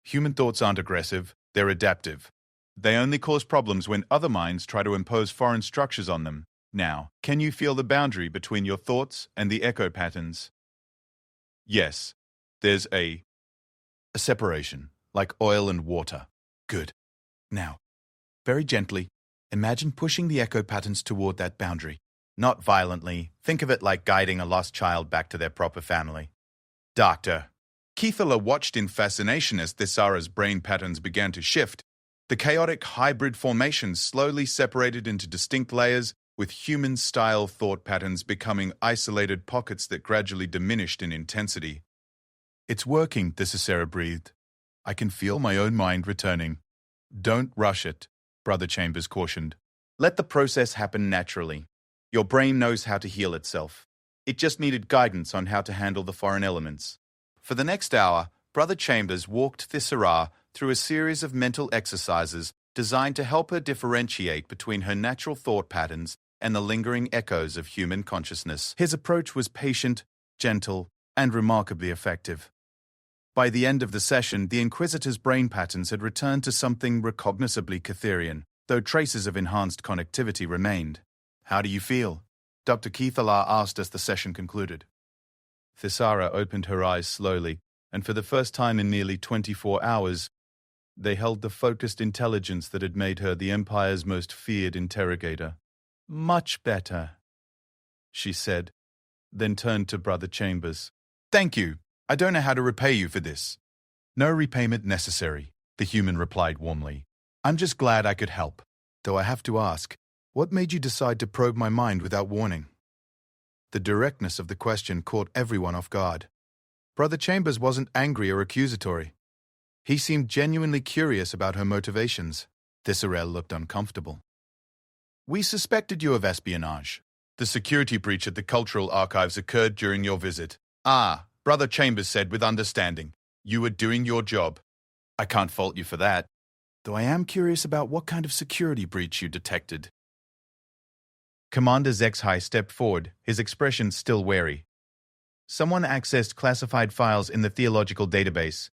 Human thoughts aren't aggressive, they're adaptive. They only cause problems when other minds try to impose foreign structures on them. Now, can you feel the boundary between your thoughts and the echo patterns? Yes, there's a separation, like oil and water. Good. Now, very gently, imagine pushing the echo patterns toward that boundary. Not violently. Think of it like guiding a lost child back to their proper family. Doctor. Keithala watched in fascination as Tessara's brain patterns began to shift. The chaotic hybrid formations slowly separated into distinct layers, with human-style thought patterns becoming isolated pockets that gradually diminished in intensity. It's working, Tessara breathed. I can feel my own mind returning. Don't rush it, Brother Chambers cautioned. Let the process happen naturally. Your brain knows how to heal itself. It just needed guidance on how to handle the foreign elements. For the next hour, Brother Chambers walked Tessara through a series of mental exercises designed to help her differentiate between her natural thought patterns and the lingering echoes of human consciousness. His approach was patient, gentle, and remarkably effective. By the end of the session, the Inquisitor's brain patterns had returned to something recognizably Kytherian, though traces of enhanced connectivity remained. How do you feel? Dr. Keithala asked as the session concluded. Tessara opened her eyes slowly, and for the first time in nearly 24 hours, they held the focused intelligence that had made her the Empire's most feared interrogator. Much better, she said, then turned to Brother Chambers. Thank you. I don't know how to repay you for this. No repayment necessary, the human replied warmly. I'm just glad I could help. Though I have to ask, what made you decide to probe my mind without warning? The directness of the question caught everyone off guard. Brother Chambers wasn't angry or accusatory. He seemed genuinely curious about her motivations. Tessara looked uncomfortable. We suspected you of espionage. The security breach at the Cultural Archives occurred during your visit. Ah, Brother Chambers said with understanding. You were doing your job. I can't fault you for that. Though I am curious about what kind of security breach you detected. Commander Zexhai stepped forward, his expression still wary. Someone accessed classified files in the theological database.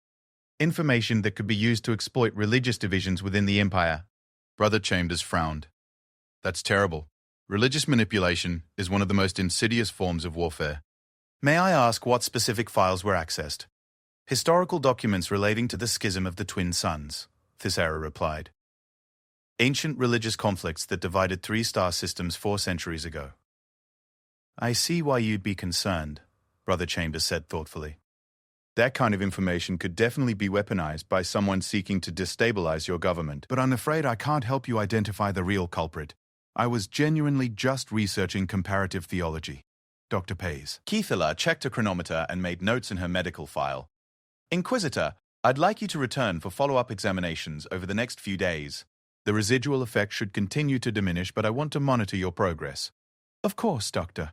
Information that could be used to exploit religious divisions within the Empire. Brother Chambers frowned. That's terrible. Religious manipulation is one of the most insidious forms of warfare. May I ask what specific files were accessed? Historical documents relating to the schism of the twin suns, Thisara replied. Ancient religious conflicts that divided three star systems 4 centuries ago. I see why you'd be concerned, Brother Chambers said thoughtfully. That kind of information could definitely be weaponized by someone seeking to destabilize your government, but I'm afraid I can't help you identify the real culprit. I was genuinely just researching comparative theology. Dr. Pays. Keithela checked a chronometer and made notes in her medical file. Inquisitor, I'd like you to return for follow-up examinations over the next few days. The residual effect should continue to diminish, but I want to monitor your progress. Of course, Doctor.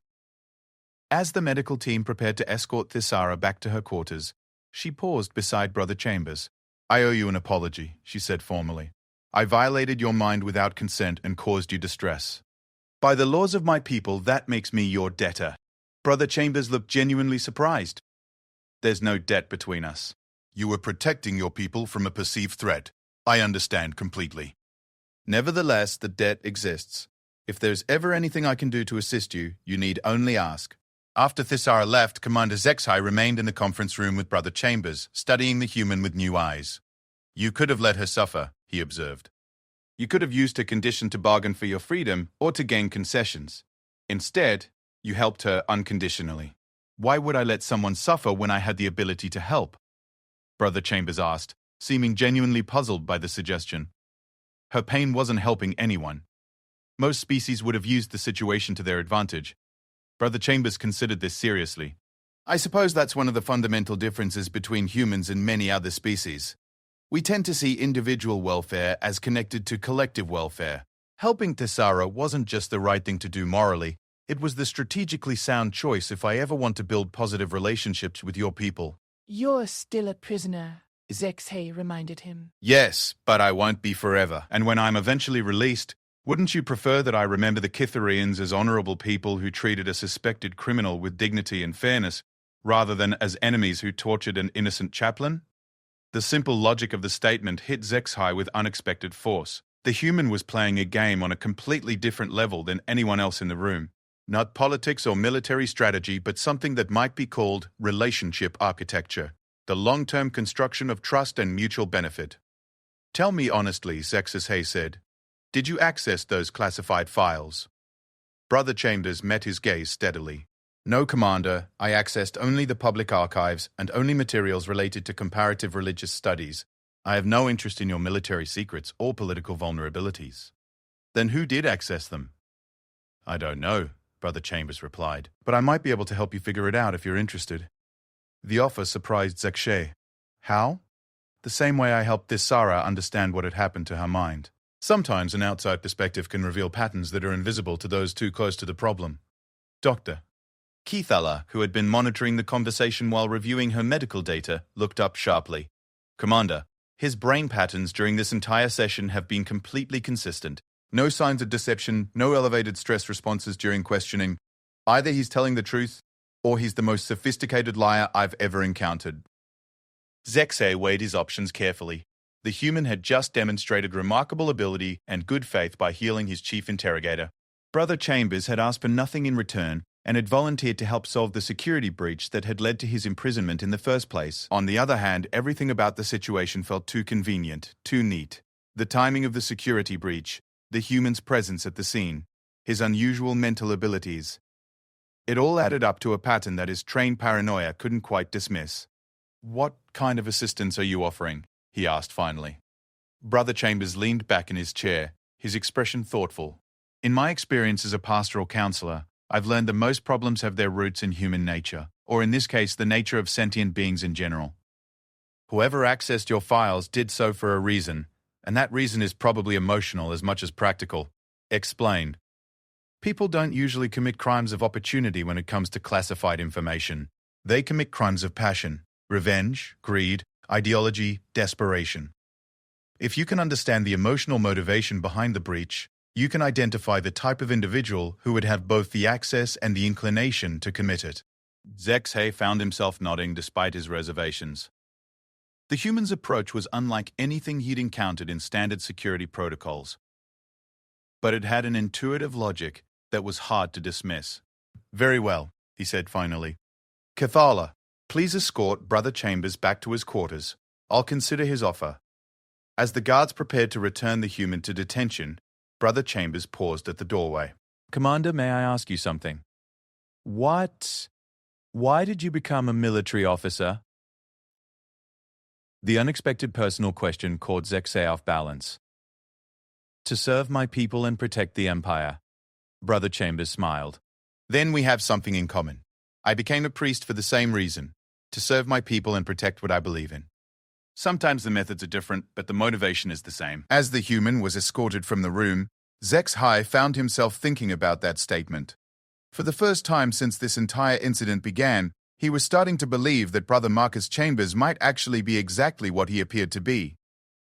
As the medical team prepared to escort Thisara back to her quarters, she paused beside Brother Chambers. I owe you an apology, she said formally. I violated your mind without consent and caused you distress. By the laws of my people, that makes me your debtor. Brother Chambers looked genuinely surprised. There's no debt between us. You were protecting your people from a perceived threat. I understand completely. Nevertheless, the debt exists. If there's ever anything I can do to assist you, you need only ask. After Thisara left, Commander Zexai remained in the conference room with Brother Chambers, studying the human with new eyes. You could have let her suffer, he observed. You could have used her condition to bargain for your freedom or to gain concessions. Instead, you helped her unconditionally. Why would I let someone suffer when I had the ability to help? Brother Chambers asked, seeming genuinely puzzled by the suggestion. Her pain wasn't helping anyone. Most species would have used the situation to their advantage. Brother Chambers considered this seriously. I suppose that's one of the fundamental differences between humans and many other species. We tend to see individual welfare as connected to collective welfare. Helping Thisara wasn't just the right thing to do morally, it was the strategically sound choice if I ever want to build positive relationships with your people. You're still a prisoner, Zexay reminded him. Yes, but I won't be forever, and when I'm eventually released, wouldn't you prefer that I remember the Kitharians as honorable people who treated a suspected criminal with dignity and fairness, rather than as enemies who tortured an innocent chaplain? The simple logic of the statement hit Zexai with unexpected force. The human was playing a game on a completely different level than anyone else in the room. Not politics or military strategy, but something that might be called relationship architecture, the long-term construction of trust and mutual benefit. Tell me honestly, Zexai said. Did you access those classified files? Brother Chambers met his gaze steadily. No, Commander, I accessed only the public archives and only materials related to comparative religious studies. I have no interest in your military secrets or political vulnerabilities. Then who did access them? I don't know, Brother Chambers replied, but I might be able to help you figure it out if you're interested. The offer surprised Zexai. How? The same way I helped Thisara understand what had happened to her mind. Sometimes an outside perspective can reveal patterns that are invisible to those too close to the problem. Doctor. Keithala, who had been monitoring the conversation while reviewing her medical data, looked up sharply. Commander, his brain patterns during this entire session have been completely consistent. No signs of deception, no elevated stress responses during questioning. Either he's telling the truth, or he's the most sophisticated liar I've ever encountered. Zexay weighed his options carefully. The human had just demonstrated remarkable ability and good faith by healing his chief interrogator. Brother Chambers had asked for nothing in return and had volunteered to help solve the security breach that had led to his imprisonment in the first place. On the other hand, everything about the situation felt too convenient, too neat. The timing of the security breach, the human's presence at the scene, his unusual mental abilities. It all added up to a pattern that his trained paranoia couldn't quite dismiss. What kind of assistance are you offering? He asked finally. Brother Chambers leaned back in his chair, his expression thoughtful. In my experience as a pastoral counselor, I've learned that most problems have their roots in human nature, or in this case, the nature of sentient beings in general. Whoever accessed your files did so for a reason, and that reason is probably emotional as much as practical. Explain. People don't usually commit crimes of opportunity when it comes to classified information. They commit crimes of passion, revenge, greed, ideology, desperation. If you can understand the emotional motivation behind the breach, you can identify the type of individual who would have both the access and the inclination to commit it. Zexay found himself nodding despite his reservations. The human's approach was unlike anything he'd encountered in standard security protocols. But it had an intuitive logic that was hard to dismiss. Very well, he said finally. Cathala, Please escort Brother Chambers back to his quarters. I'll consider his offer. As the guards prepared to return the human to detention, Brother Chambers paused at the doorway. Commander, may I ask you something? Why did you become a military officer? The unexpected personal question caught Zexay off balance. To serve my people and protect the Empire. Brother Chambers smiled. Then we have something in common. I became a priest for the same reason, to serve my people and protect what I believe in. Sometimes the methods are different, but the motivation is the same. As the human was escorted from the room, Zexay found himself thinking about that statement. For the first time since this entire incident began, he was starting to believe that Brother Marcus Chambers might actually be exactly what he appeared to be.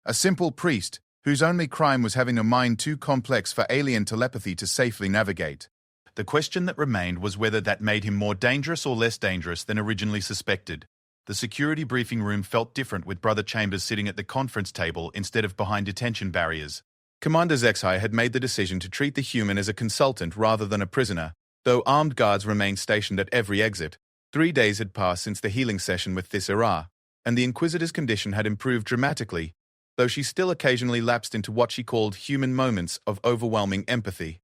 A simple priest, whose only crime was having a mind too complex for alien telepathy to safely navigate. The question that remained was whether that made him more dangerous or less dangerous than originally suspected. The security briefing room felt different with Brother Chambers sitting at the conference table instead of behind detention barriers. Commander Zexay had made the decision to treat the human as a consultant rather than a prisoner, though armed guards remained stationed at every exit. 3 days had passed since the healing session with Thisera, and the Inquisitor's condition had improved dramatically, though she still occasionally lapsed into what she called human moments of overwhelming empathy.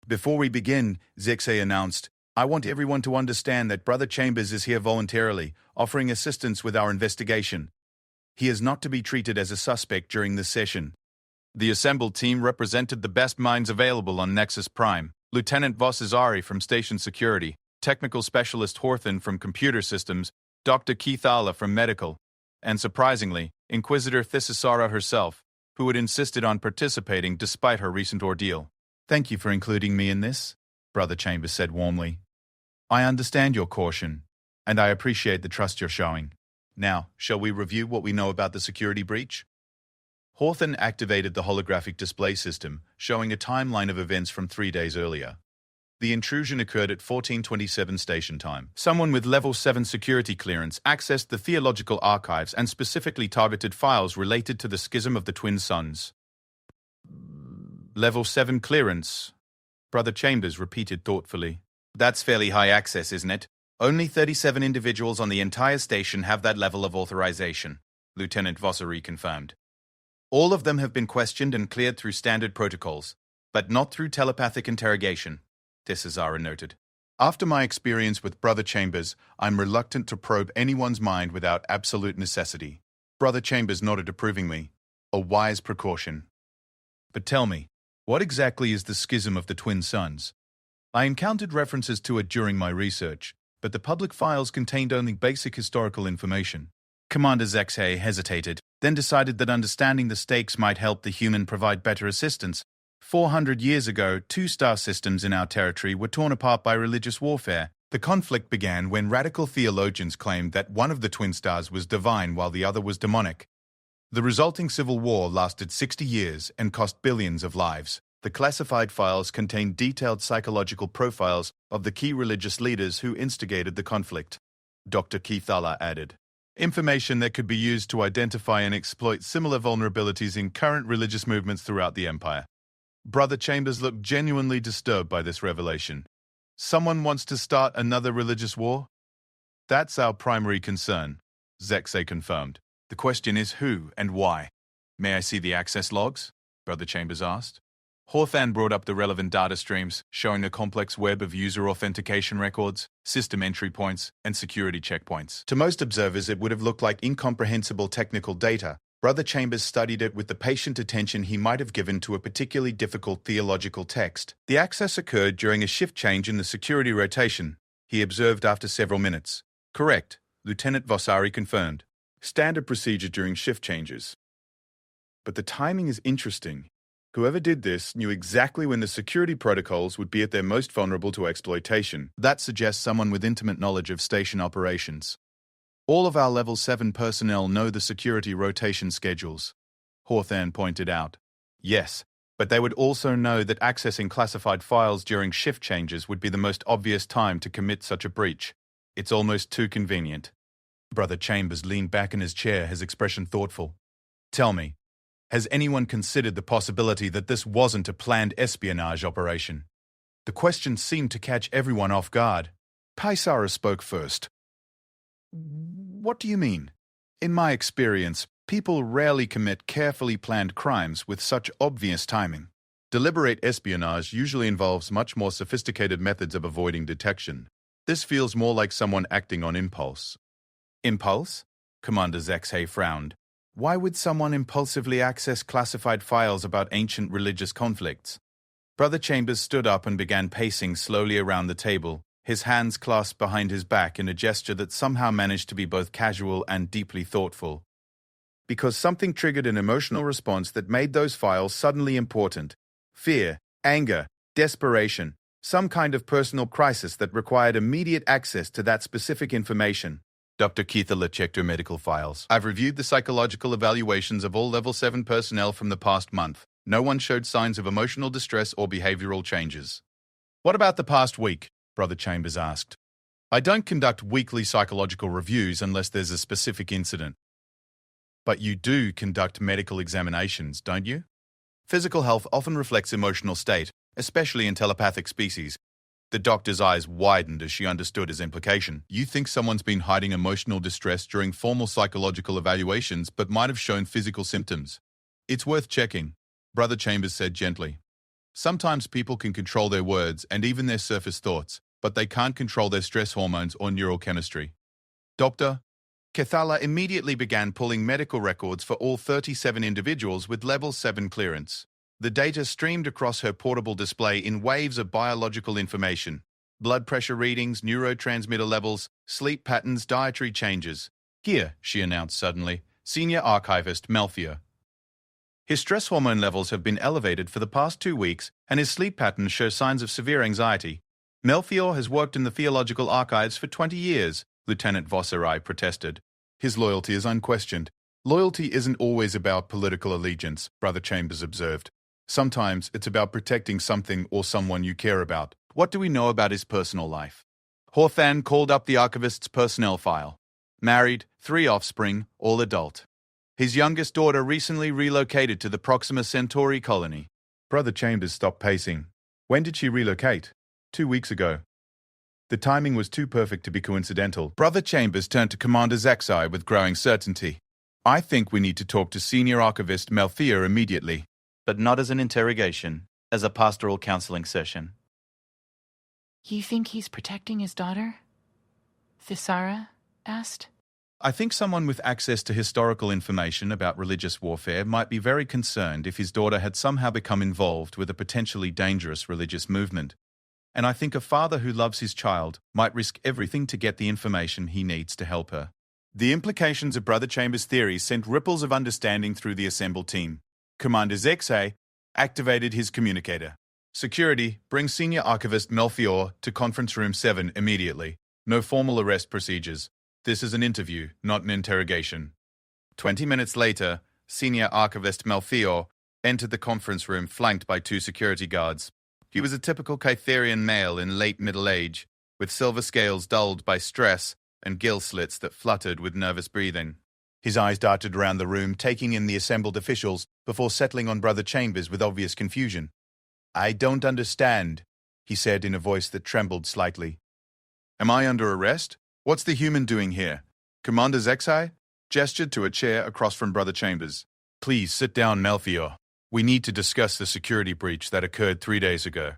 Before we begin, Zexay announced, I want everyone to understand that Brother Chambers is here voluntarily, offering assistance with our investigation. He is not to be treated as a suspect during this session. The assembled team represented the best minds available on Nexus Prime. Lieutenant Vossazari from Station Security, Technical Specialist Horthen from Computer Systems, Dr. Keithala from Medical, and surprisingly, Inquisitor Thisara herself, who had insisted on participating despite her recent ordeal. Thank you for including me in this, Brother Chambers said warmly. I understand your caution, and I appreciate the trust you're showing. Now, shall we review what we know about the security breach? Horthen activated the holographic display system, showing a timeline of events from 3 days earlier. The intrusion occurred at 14:27 station time. Someone with Level 7 security clearance accessed the theological archives and specifically targeted files related to the schism of the twin suns. Level 7 clearance, Brother Chambers repeated thoughtfully. That's fairly high access, isn't it? Only 37 individuals on the entire station have that level of authorization, Lieutenant Vossary confirmed. All of them have been questioned and cleared through standard protocols, but not through telepathic interrogation, Thisara noted. After my experience with Brother Chambers, I'm reluctant to probe anyone's mind without absolute necessity. Brother Chambers nodded approvingly. A wise precaution. But tell me, what exactly is the schism of the twin suns? I encountered references to it during my research, but the public files contained only basic historical information. Commander Zexay hesitated, then decided that understanding the stakes might help the human provide better assistance. 400 years ago, 2 star systems in our territory were torn apart by religious warfare. The conflict began when radical theologians claimed that one of the twin stars was divine while the other was demonic. The resulting civil war lasted 60 years and cost billions of lives. The classified files contained detailed psychological profiles of the key religious leaders who instigated the conflict, Dr. Keithala added. Information that could be used to identify and exploit similar vulnerabilities in current religious movements throughout the Empire. Brother Chambers looked genuinely disturbed by this revelation. Someone wants to start another religious war? That's our primary concern, Zexay confirmed. The question is who and why. May I see the access logs? Brother Chambers asked. Horthan brought up the relevant data streams, showing a complex web of user authentication records, system entry points, and security checkpoints. To most observers, it would have looked like incomprehensible technical data. Brother Chambers studied it with the patient attention he might have given to a particularly difficult theological text. The access occurred during a shift change in the security rotation, he observed after several minutes. Correct, Lieutenant Vossary confirmed. Standard procedure during shift changes. But the timing is interesting. Whoever did this knew exactly when the security protocols would be at their most vulnerable to exploitation. That suggests someone with intimate knowledge of station operations. All of our Level 7 personnel know the security rotation schedules, Horthan pointed out. Yes, but they would also know that accessing classified files during shift changes would be the most obvious time to commit such a breach. It's almost too convenient. Brother Chambers leaned back in his chair, his expression thoughtful. Tell me, has anyone considered the possibility that this wasn't a planned espionage operation? The question seemed to catch everyone off guard. Paisara spoke first. What do you mean? In my experience, people rarely commit carefully planned crimes with such obvious timing. Deliberate espionage usually involves much more sophisticated methods of avoiding detection. This feels more like someone acting on impulse. Impulse? Commander Zexhay frowned. Why would someone impulsively access classified files about ancient religious conflicts? Brother Chambers stood up and began pacing slowly around the table, his hands clasped behind his back in a gesture that somehow managed to be both casual and deeply thoughtful. Because something triggered an emotional response that made those files suddenly important. Fear, anger, desperation, some kind of personal crisis that required immediate access to that specific information. Dr. Keithala checked her medical files. I've reviewed the psychological evaluations of all Level 7 personnel from the past month. No one showed signs of emotional distress or behavioral changes. What about the past week? Brother Chambers asked. I don't conduct weekly psychological reviews unless there's a specific incident. But you do conduct medical examinations, don't you? Physical health often reflects emotional state, especially in telepathic species. The doctor's eyes widened as she understood his implication. You think someone's been hiding emotional distress during formal psychological evaluations but might have shown physical symptoms. It's worth checking, Brother Chambers said gently. Sometimes people can control their words and even their surface thoughts, but they can't control their stress hormones or neurochemistry. Dr. Keithala immediately began pulling medical records for all 37 individuals with Level 7 clearance. The data streamed across her portable display in waves of biological information. Blood pressure readings, neurotransmitter levels, sleep patterns, dietary changes. Here, she announced suddenly, Senior Archivist Melfior. His stress hormone levels have been elevated for the past 2 weeks, and his sleep patterns show signs of severe anxiety. Melfior has worked in the theological archives for 20 years, Lieutenant Vosserai protested. His loyalty is unquestioned. Loyalty isn't always about political allegiance, Brother Chambers observed. Sometimes it's about protecting something or someone you care about. What do we know about his personal life? Horthan called up the archivist's personnel file. Married, 3 offspring, all adult. His youngest daughter recently relocated to the Proxima Centauri colony. Brother Chambers stopped pacing. When did she relocate? 2 weeks ago. The timing was too perfect to be coincidental. Brother Chambers turned to Commander Zexhay with growing certainty. I think we need to talk to Senior Archivist Melfior immediately. But not as an interrogation, as a pastoral counseling session. You think he's protecting his daughter? Thisara asked. I think someone with access to historical information about religious warfare might be very concerned if his daughter had somehow become involved with a potentially dangerous religious movement. And I think a father who loves his child might risk everything to get the information he needs to help her. The implications of Brother Chambers' theories sent ripples of understanding through the assembled team. Commander Zexhay activated his communicator. Security, bring Senior Archivist Melfior to Conference Room 7 immediately. No formal arrest procedures. This is an interview, not an interrogation. 20 minutes later, Senior Archivist Melfior entered the conference room flanked by 2 security guards. He was a typical Kytherian male in late middle age, with silver scales dulled by stress and gill slits that fluttered with nervous breathing. His eyes darted around the room, taking in the assembled officials, before settling on Brother Chambers with obvious confusion. I don't understand, he said in a voice that trembled slightly. Am I under arrest? What's the human doing here? Commander Zexhay gestured to a chair across from Brother Chambers. Please sit down, Melfior. We need to discuss the security breach that occurred 3 days ago.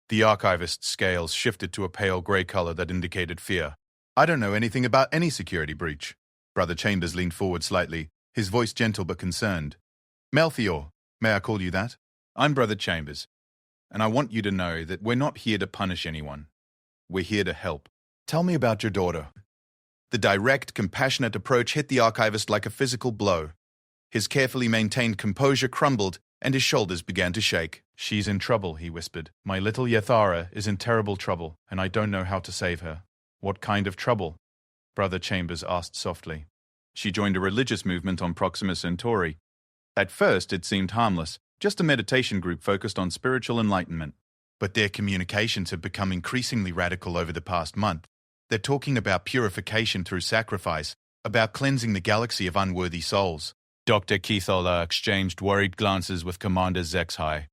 The archivist's scales shifted to a pale grey color that indicated fear. I don't know anything about any security breach. Brother Chambers leaned forward slightly, his voice gentle but concerned. Melfior, may I call you that? I'm Brother Chambers, and I want you to know that we're not here to punish anyone. We're here to help. Tell me about your daughter. The direct, compassionate approach hit the archivist like a physical blow. His carefully maintained composure crumbled, and his shoulders began to shake. She's in trouble, he whispered. My little Yathara is in terrible trouble, and I don't know how to save her. What kind of trouble? Brother Chambers asked softly. She joined a religious movement on Proxima Centauri. At first, it seemed harmless, just a meditation group focused on spiritual enlightenment. But their communications have become increasingly radical over the past month. They're talking about purification through sacrifice, about cleansing the galaxy of unworthy souls. Dr. Keithala exchanged worried glances with Commander Zexhay.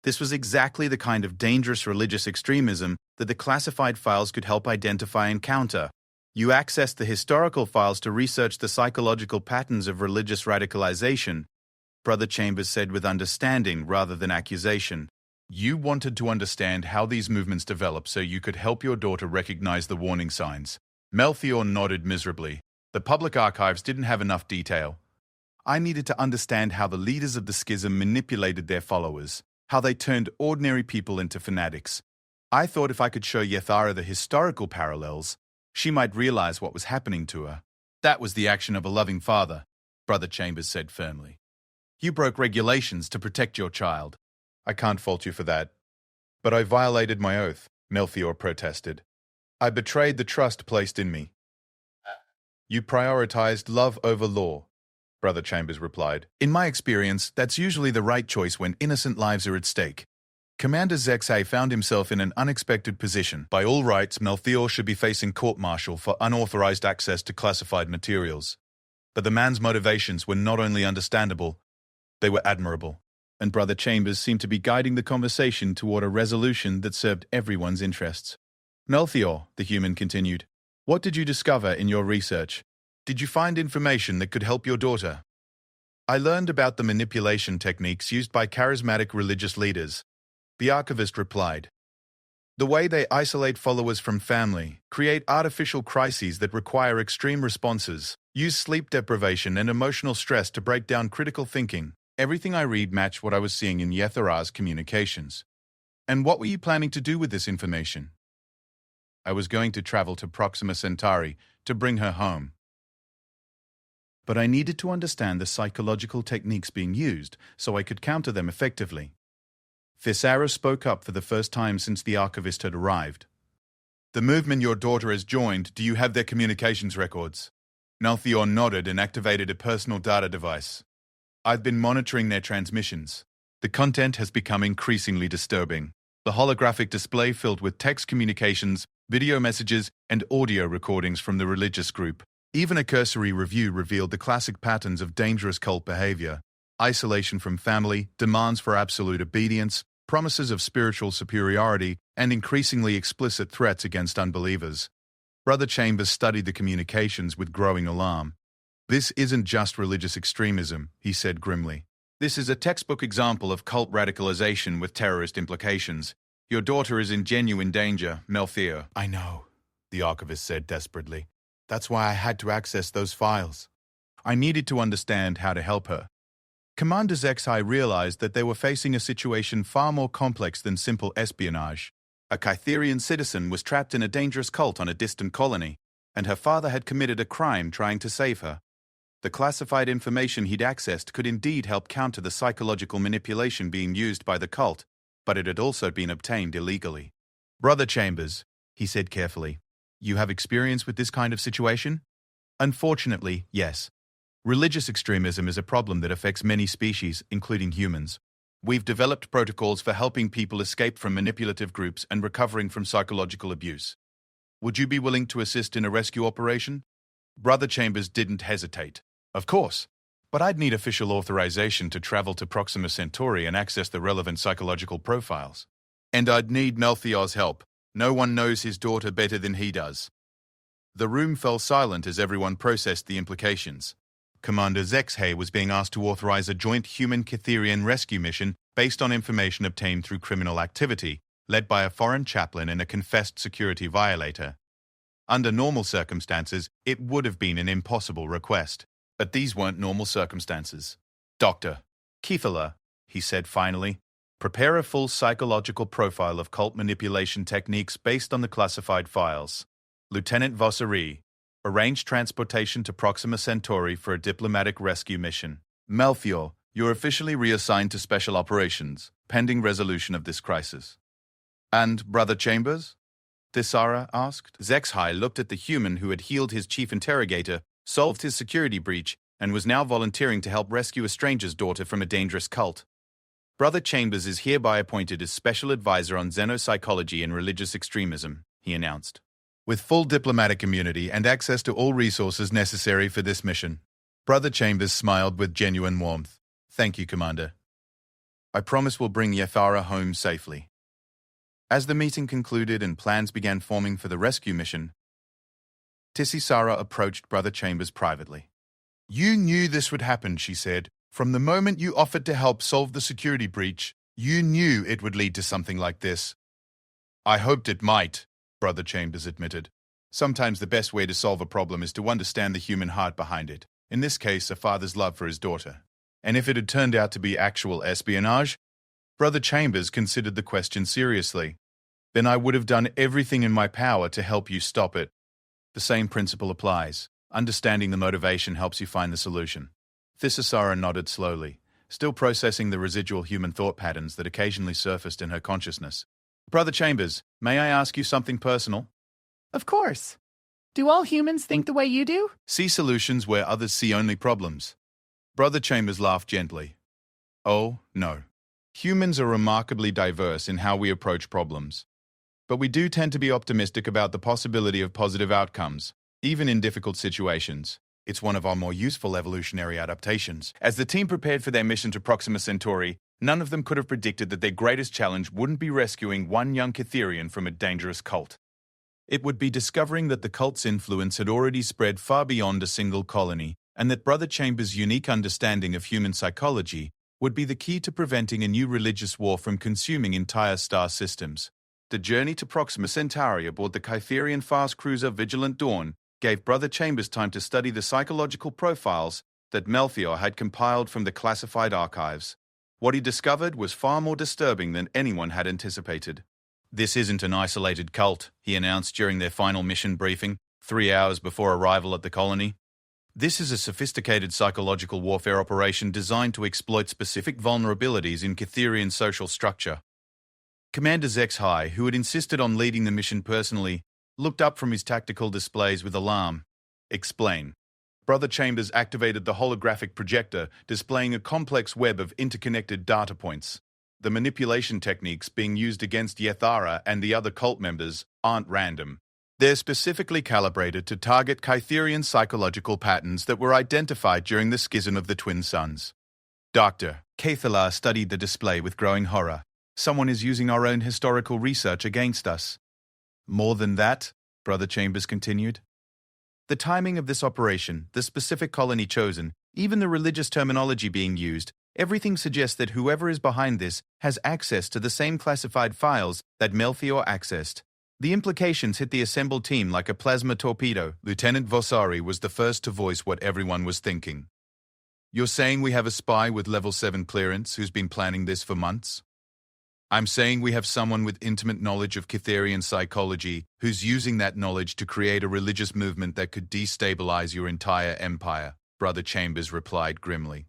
This was exactly the kind of dangerous religious extremism that the classified files could help identify and counter. You accessed the historical files to research the psychological patterns of religious radicalization, Brother Chambers said with understanding rather than accusation. You wanted to understand how these movements develop so you could help your daughter recognize the warning signs. Melchior nodded miserably. The public archives didn't have enough detail. I needed to understand how the leaders of the schism manipulated their followers, how they turned ordinary people into fanatics. I thought if I could show Yethara the historical parallels, she might realize what was happening to her. That was the action of a loving father, Brother Chambers said firmly. You broke regulations to protect your child. I can't fault you for that. But I violated my oath, Melchior protested. I betrayed the trust placed in me. You prioritized love over law, Brother Chambers replied. In my experience, that's usually the right choice when innocent lives are at stake. Commander Zexay found himself in an unexpected position. By all rights, Melchior should be facing court-martial for unauthorized access to classified materials. But the man's motivations were not only understandable, they were admirable. And Brother Chambers seemed to be guiding the conversation toward a resolution that served everyone's interests. Melchior, the human continued, what did you discover in your research? Did you find information that could help your daughter? I learned about the manipulation techniques used by charismatic religious leaders, the archivist replied. The way they isolate followers from family, create artificial crises that require extreme responses, use sleep deprivation and emotional stress to break down critical thinking. Everything I read matched what I was seeing in Yethara's communications. And what were you planning to do with this information? I was going to travel to Proxima Centauri to bring her home. But I needed to understand the psychological techniques being used so I could counter them effectively. Thisara spoke up for the first time since the archivist had arrived. The movement your daughter has joined, do you have their communications records? Melchior nodded and activated a personal data device. I've been monitoring their transmissions. The content has become increasingly disturbing. The holographic display filled with text communications, video messages, and audio recordings from the religious group. Even a cursory review revealed the classic patterns of dangerous cult behavior: isolation from family, demands for absolute obedience, promises of spiritual superiority, and increasingly explicit threats against unbelievers. Brother Chambers studied the communications with growing alarm. This isn't just religious extremism, he said grimly. This is a textbook example of cult radicalization with terrorist implications. Your daughter is in genuine danger, Melchior. I know, the archivist said desperately. That's why I had to access those files. I needed to understand how to help her. Commander Zexai realized that they were facing a situation far more complex than simple espionage. A Kytherian citizen was trapped in a dangerous cult on a distant colony, and her father had committed a crime trying to save her. The classified information he'd accessed could indeed help counter the psychological manipulation being used by the cult, but it had also been obtained illegally. Brother Chambers, he said carefully, you have experience with this kind of situation? Unfortunately, yes. Religious extremism is a problem that affects many species, including humans. We've developed protocols for helping people escape from manipulative groups and recovering from psychological abuse. Would you be willing to assist in a rescue operation? Brother Chambers didn't hesitate. Of course, but I'd need official authorization to travel to Proxima Centauri and access the relevant psychological profiles. And I'd need Melchior's help. No one knows his daughter better than he does. The room fell silent as everyone processed the implications. Commander Zexhay was being asked to authorize a joint human-Kytherian rescue mission based on information obtained through criminal activity, led by a foreign chaplain and a confessed security violator. Under normal circumstances, it would have been an impossible request. But these weren't normal circumstances. Dr. Keithala, he said finally, prepare a full psychological profile of cult manipulation techniques based on the classified files. Lieutenant Vossari, arrange transportation to Proxima Centauri for a diplomatic rescue mission. Melchior, you're officially reassigned to special operations, pending resolution of this crisis. And Brother Chambers? Thisara asked. Zexhai looked at the human who had healed his chief interrogator, solved his security breach, and was now volunteering to help rescue a stranger's daughter from a dangerous cult. Brother Chambers is hereby appointed as Special Advisor on Xenopsychology and Religious Extremism, he announced, with full diplomatic immunity and access to all resources necessary for this mission. Brother Chambers smiled with genuine warmth. Thank you, Commander. I promise we'll bring Yethara home safely. As the meeting concluded and plans began forming for the rescue mission, Tissisara approached Brother Chambers privately. You knew this would happen, she said. From the moment you offered to help solve the security breach, you knew it would lead to something like this. I hoped it might, Brother Chambers admitted. Sometimes the best way to solve a problem is to understand the human heart behind it. In this case, a father's love for his daughter. And if it had turned out to be actual espionage, Brother Chambers considered the question seriously. Then I would have done everything in my power to help you stop it. The same principle applies. Understanding the motivation helps you find the solution. Thisisara nodded slowly, still processing the residual human thought patterns that occasionally surfaced in her consciousness. Brother Chambers, may I ask you something personal? Of course. Do all humans think the way you do? See solutions where others see only problems. Brother Chambers laughed gently. Oh, no. Humans are remarkably diverse in how we approach problems. But we do tend to be optimistic about the possibility of positive outcomes, even in difficult situations. It's one of our more useful evolutionary adaptations. As the team prepared for their mission to Proxima Centauri, none of them could have predicted that their greatest challenge wouldn't be rescuing one young Cytherian from a dangerous cult. It would be discovering that the cult's influence had already spread far beyond a single colony, and that Brother Chambers' unique understanding of human psychology would be the key to preventing a new religious war from consuming entire star systems. The journey to Proxima Centauri aboard the Cytherian fast cruiser Vigilant Dawn gave Brother Chambers time to study the psychological profiles that Melchior had compiled from the classified archives. What he discovered was far more disturbing than anyone had anticipated. This isn't an isolated cult, he announced during their final mission briefing, 3 hours before arrival at the colony. This is a sophisticated psychological warfare operation designed to exploit specific vulnerabilities in Cytherian social structure. Commander Zexhai, who had insisted on leading the mission personally, looked up from his tactical displays with alarm. Explain. Brother Chambers activated the holographic projector, displaying a complex web of interconnected data points. The manipulation techniques being used against Yethara and the other cult members aren't random. They're specifically calibrated to target Cytherian psychological patterns that were identified during the schism of the twin suns. Dr. Cathalar studied the display with growing horror. Someone is using our own historical research against us. More than that, Brother Chambers continued. The timing of this operation, the specific colony chosen, even the religious terminology being used, everything suggests that whoever is behind this has access to the same classified files that Melchior accessed. The implications hit the assembled team like a plasma torpedo. Lieutenant Vossari was the first to voice what everyone was thinking. You're saying we have a spy with level 7 clearance who's been planning this for months? I'm saying we have someone with intimate knowledge of Cytherian psychology who's using that knowledge to create a religious movement that could destabilize your entire empire, Brother Chambers replied grimly.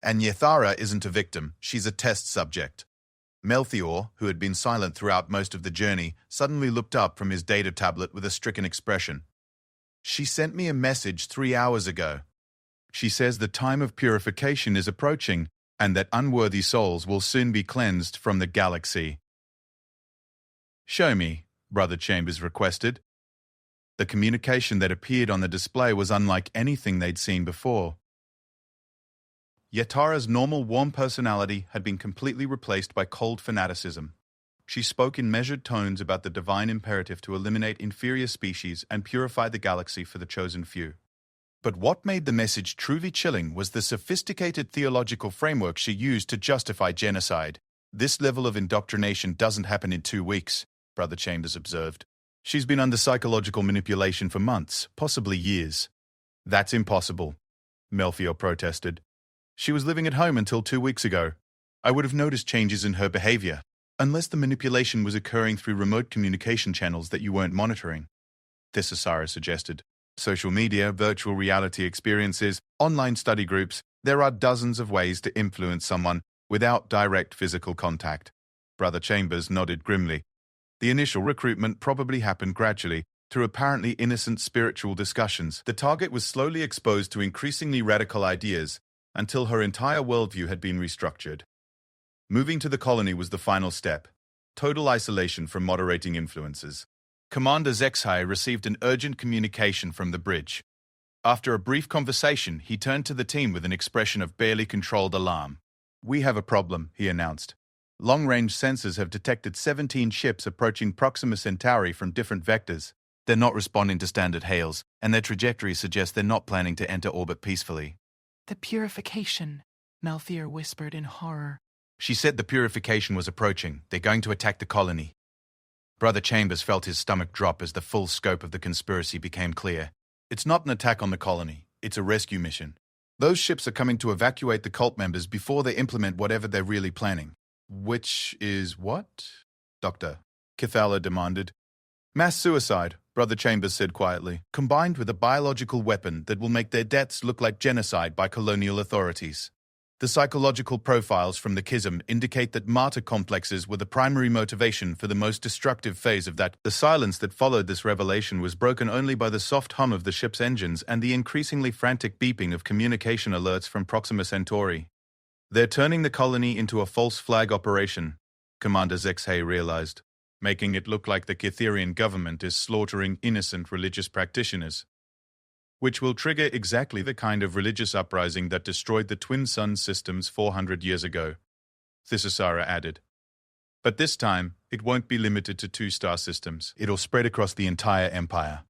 And Yethara isn't a victim, she's a test subject. Melchior, who had been silent throughout most of the journey, suddenly looked up from his data tablet with a stricken expression. She sent me a message 3 hours ago. She says the time of purification is approaching, and that unworthy souls will soon be cleansed from the galaxy. Show me, Brother Chambers requested. The communication that appeared on the display was unlike anything they'd seen before. Yetara's normal warm personality had been completely replaced by cold fanaticism. She spoke in measured tones about the divine imperative to eliminate inferior species and purify the galaxy for the chosen few. But what made the message truly chilling was the sophisticated theological framework she used to justify genocide. This level of indoctrination doesn't happen in 2 weeks, Brother Chambers observed. She's been under psychological manipulation for months, possibly years. That's impossible, Melchior protested. She was living at home until 2 weeks ago. I would have noticed changes in her behavior, unless the manipulation was occurring through remote communication channels that you weren't monitoring, Thisisara suggested. Social media, virtual reality experiences, online study groups, there are dozens of ways to influence someone without direct physical contact. Brother Chambers nodded grimly. The initial recruitment probably happened gradually, through apparently innocent spiritual discussions. The target was slowly exposed to increasingly radical ideas until her entire worldview had been restructured. Moving to the colony was the final step. Total isolation from moderating influences. Commander Zexhai received an urgent communication from the bridge. After a brief conversation, he turned to the team with an expression of barely controlled alarm. We have a problem, he announced. Long-range sensors have detected 17 ships approaching Proxima Centauri from different vectors. They're not responding to standard hails, and their trajectory suggests they're not planning to enter orbit peacefully. The purification, Melthier whispered in horror. She said the purification was approaching. They're going to attack the colony. Brother Chambers felt his stomach drop as the full scope of the conspiracy became clear. It's not an attack on the colony. It's a rescue mission. Those ships are coming to evacuate the cult members before they implement whatever they're really planning. Which is what? Dr. Kithala demanded. Mass suicide, Brother Chambers said quietly, combined with a biological weapon that will make their deaths look like genocide by colonial authorities. The psychological profiles from the Chasm indicate that martyr complexes were the primary motivation for the most destructive phase of that. The silence that followed this revelation was broken only by the soft hum of the ship's engines and the increasingly frantic beeping of communication alerts from Proxima Centauri. They're turning the colony into a false flag operation, Commander Zexhay realized, making it look like the Cytherian government is slaughtering innocent religious practitioners, which will trigger exactly the kind of religious uprising that destroyed the Twin Sun systems 400 years ago, Thisisara added. But this time, it won't be limited to 2-star systems. It'll spread across the entire empire.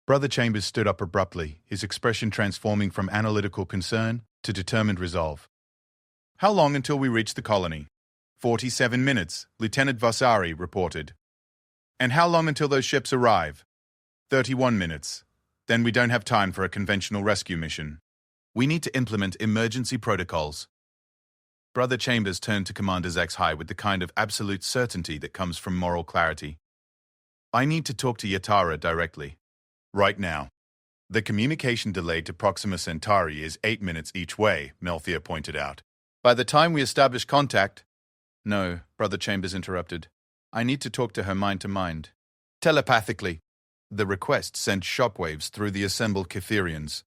Brother Chambers stood up abruptly, his expression transforming from analytical concern to determined resolve. How long until we reach the colony? 47 minutes, Lieutenant Vasari reported. And how long until those ships arrive? 31 minutes. Then we don't have time for a conventional rescue mission. We need to implement emergency protocols. Brother Chambers turned to Commander Zexhay with the kind of absolute certainty that comes from moral clarity. I need to talk to Yatara directly. Right now. The communication delay to Proxima Centauri is 8 minutes each way, Melthier pointed out. By the time we establish contact... No, Brother Chambers interrupted. I need to talk to her mind to mind. Telepathically. The request sent shockwaves through the assembled Cytherians.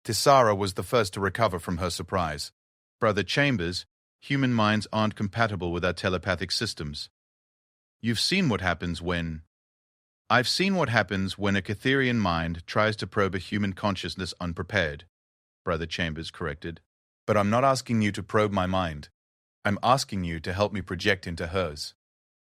Thisara was the first to recover from her surprise. Brother Chambers, human minds aren't compatible with our telepathic systems. You've seen what happens when... I've seen what happens when a Cytherian mind tries to probe a human consciousness unprepared, Brother Chambers corrected. But I'm not asking you to probe my mind. I'm asking you to help me project into hers.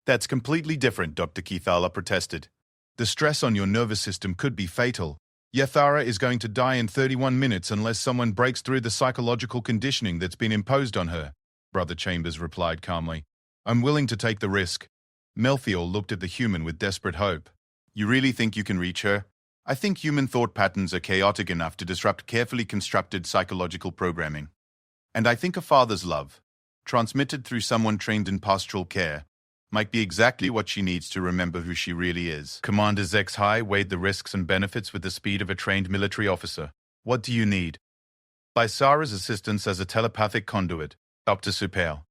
That's completely different, Dr. Kithala protested. The stress on your nervous system could be fatal. Yathara is going to die in 31 minutes unless someone breaks through the psychological conditioning that's been imposed on her, Brother Chambers replied calmly. I'm willing to take the risk. Melthior looked at the human with desperate hope. You really think you can reach her? I think human thought patterns are chaotic enough to disrupt carefully constructed psychological programming. And I think a father's love, transmitted through someone trained in pastoral care, might be exactly what she needs to remember who she really is. Commander Zexhay weighed the risks and benefits with the speed of a trained military officer. What do you need? Lysara's assistance as a telepathic conduit, Dr. Supel.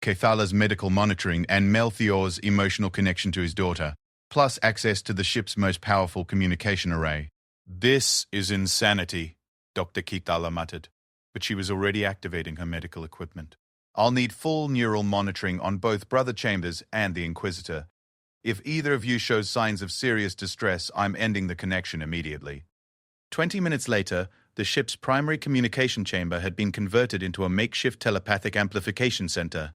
Kethala's medical monitoring and Melthior's emotional connection to his daughter, plus access to the ship's most powerful communication array. This is insanity, Dr. Kithala muttered, but she was already activating her medical equipment. I'll need full neural monitoring on both Brother Chambers and the Inquisitor. If either of you shows signs of serious distress, I'm ending the connection immediately. 20 minutes later, the ship's primary communication chamber had been converted into a makeshift telepathic amplification center.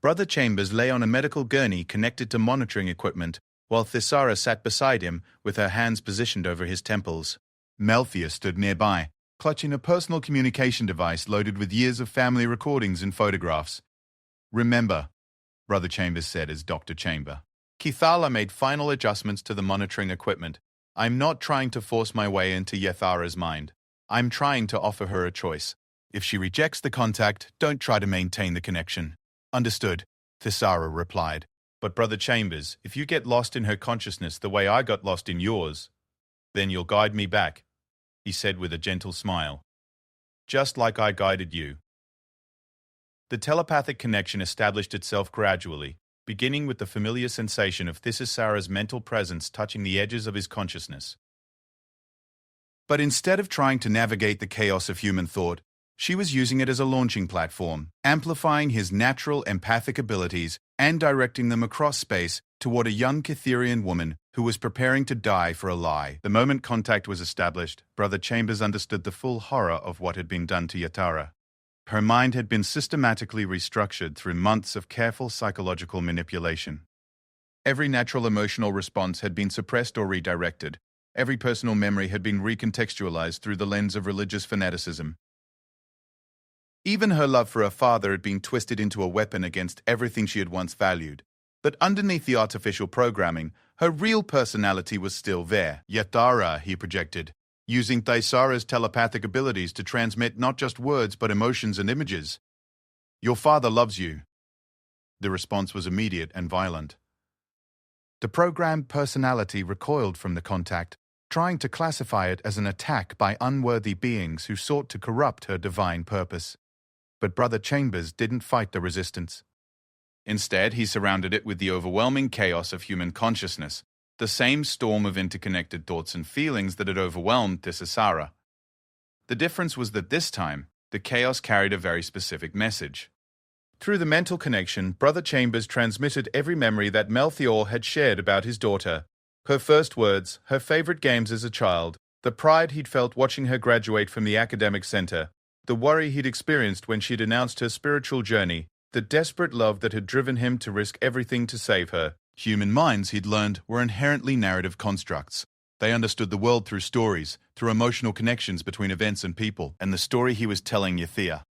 Brother Chambers lay on a medical gurney connected to monitoring equipment, while Thisara sat beside him with her hands positioned over his temples. Melthier stood nearby, clutching a personal communication device loaded with years of family recordings and photographs. Remember, Brother Chambers said as Dr. Chamber. Kithala made final adjustments to the monitoring equipment. I'm not trying to force my way into Yathara's mind. I'm trying to offer her a choice. If she rejects the contact, don't try to maintain the connection. Understood, Thisara replied. But Brother Chambers, if you get lost in her consciousness the way I got lost in yours, then you'll guide me back, he said with a gentle smile. Just like I guided you. The telepathic connection established itself gradually, beginning with the familiar sensation of Thisisara's mental presence touching the edges of his consciousness. But instead of trying to navigate the chaos of human thought, she was using it as a launching platform, amplifying his natural empathic abilities and directing them across space toward a young Cytherian woman who was preparing to die for a lie. The moment contact was established, Brother Chambers understood the full horror of what had been done to Yatara. Her mind had been systematically restructured through months of careful psychological manipulation. Every natural emotional response had been suppressed or redirected. Every personal memory had been recontextualized through the lens of religious fanaticism. Even her love for her father had been twisted into a weapon against everything she had once valued. But underneath the artificial programming, her real personality was still there. Yatara, he projected, using Thaisara's telepathic abilities to transmit not just words but emotions and images. "Your father loves you." The response was immediate and violent. The programmed personality recoiled from the contact, trying to classify it as an attack by unworthy beings who sought to corrupt her divine purpose. But Brother Chambers didn't fight the resistance. Instead, he surrounded it with the overwhelming chaos of human consciousness, the same storm of interconnected thoughts and feelings that had overwhelmed Thaisara. The difference was that this time, the chaos carried a very specific message. Through the mental connection, Brother Chambers transmitted every memory that Melchior had shared about his daughter. Her first words, her favorite games as a child, the pride he'd felt watching her graduate from the academic center, the worry he'd experienced when she'd announced her spiritual journey, the desperate love that had driven him to risk everything to save her. Human minds, he'd learned, were inherently narrative constructs. They understood the world through stories, through emotional connections between events and people, and the story he was telling Yathea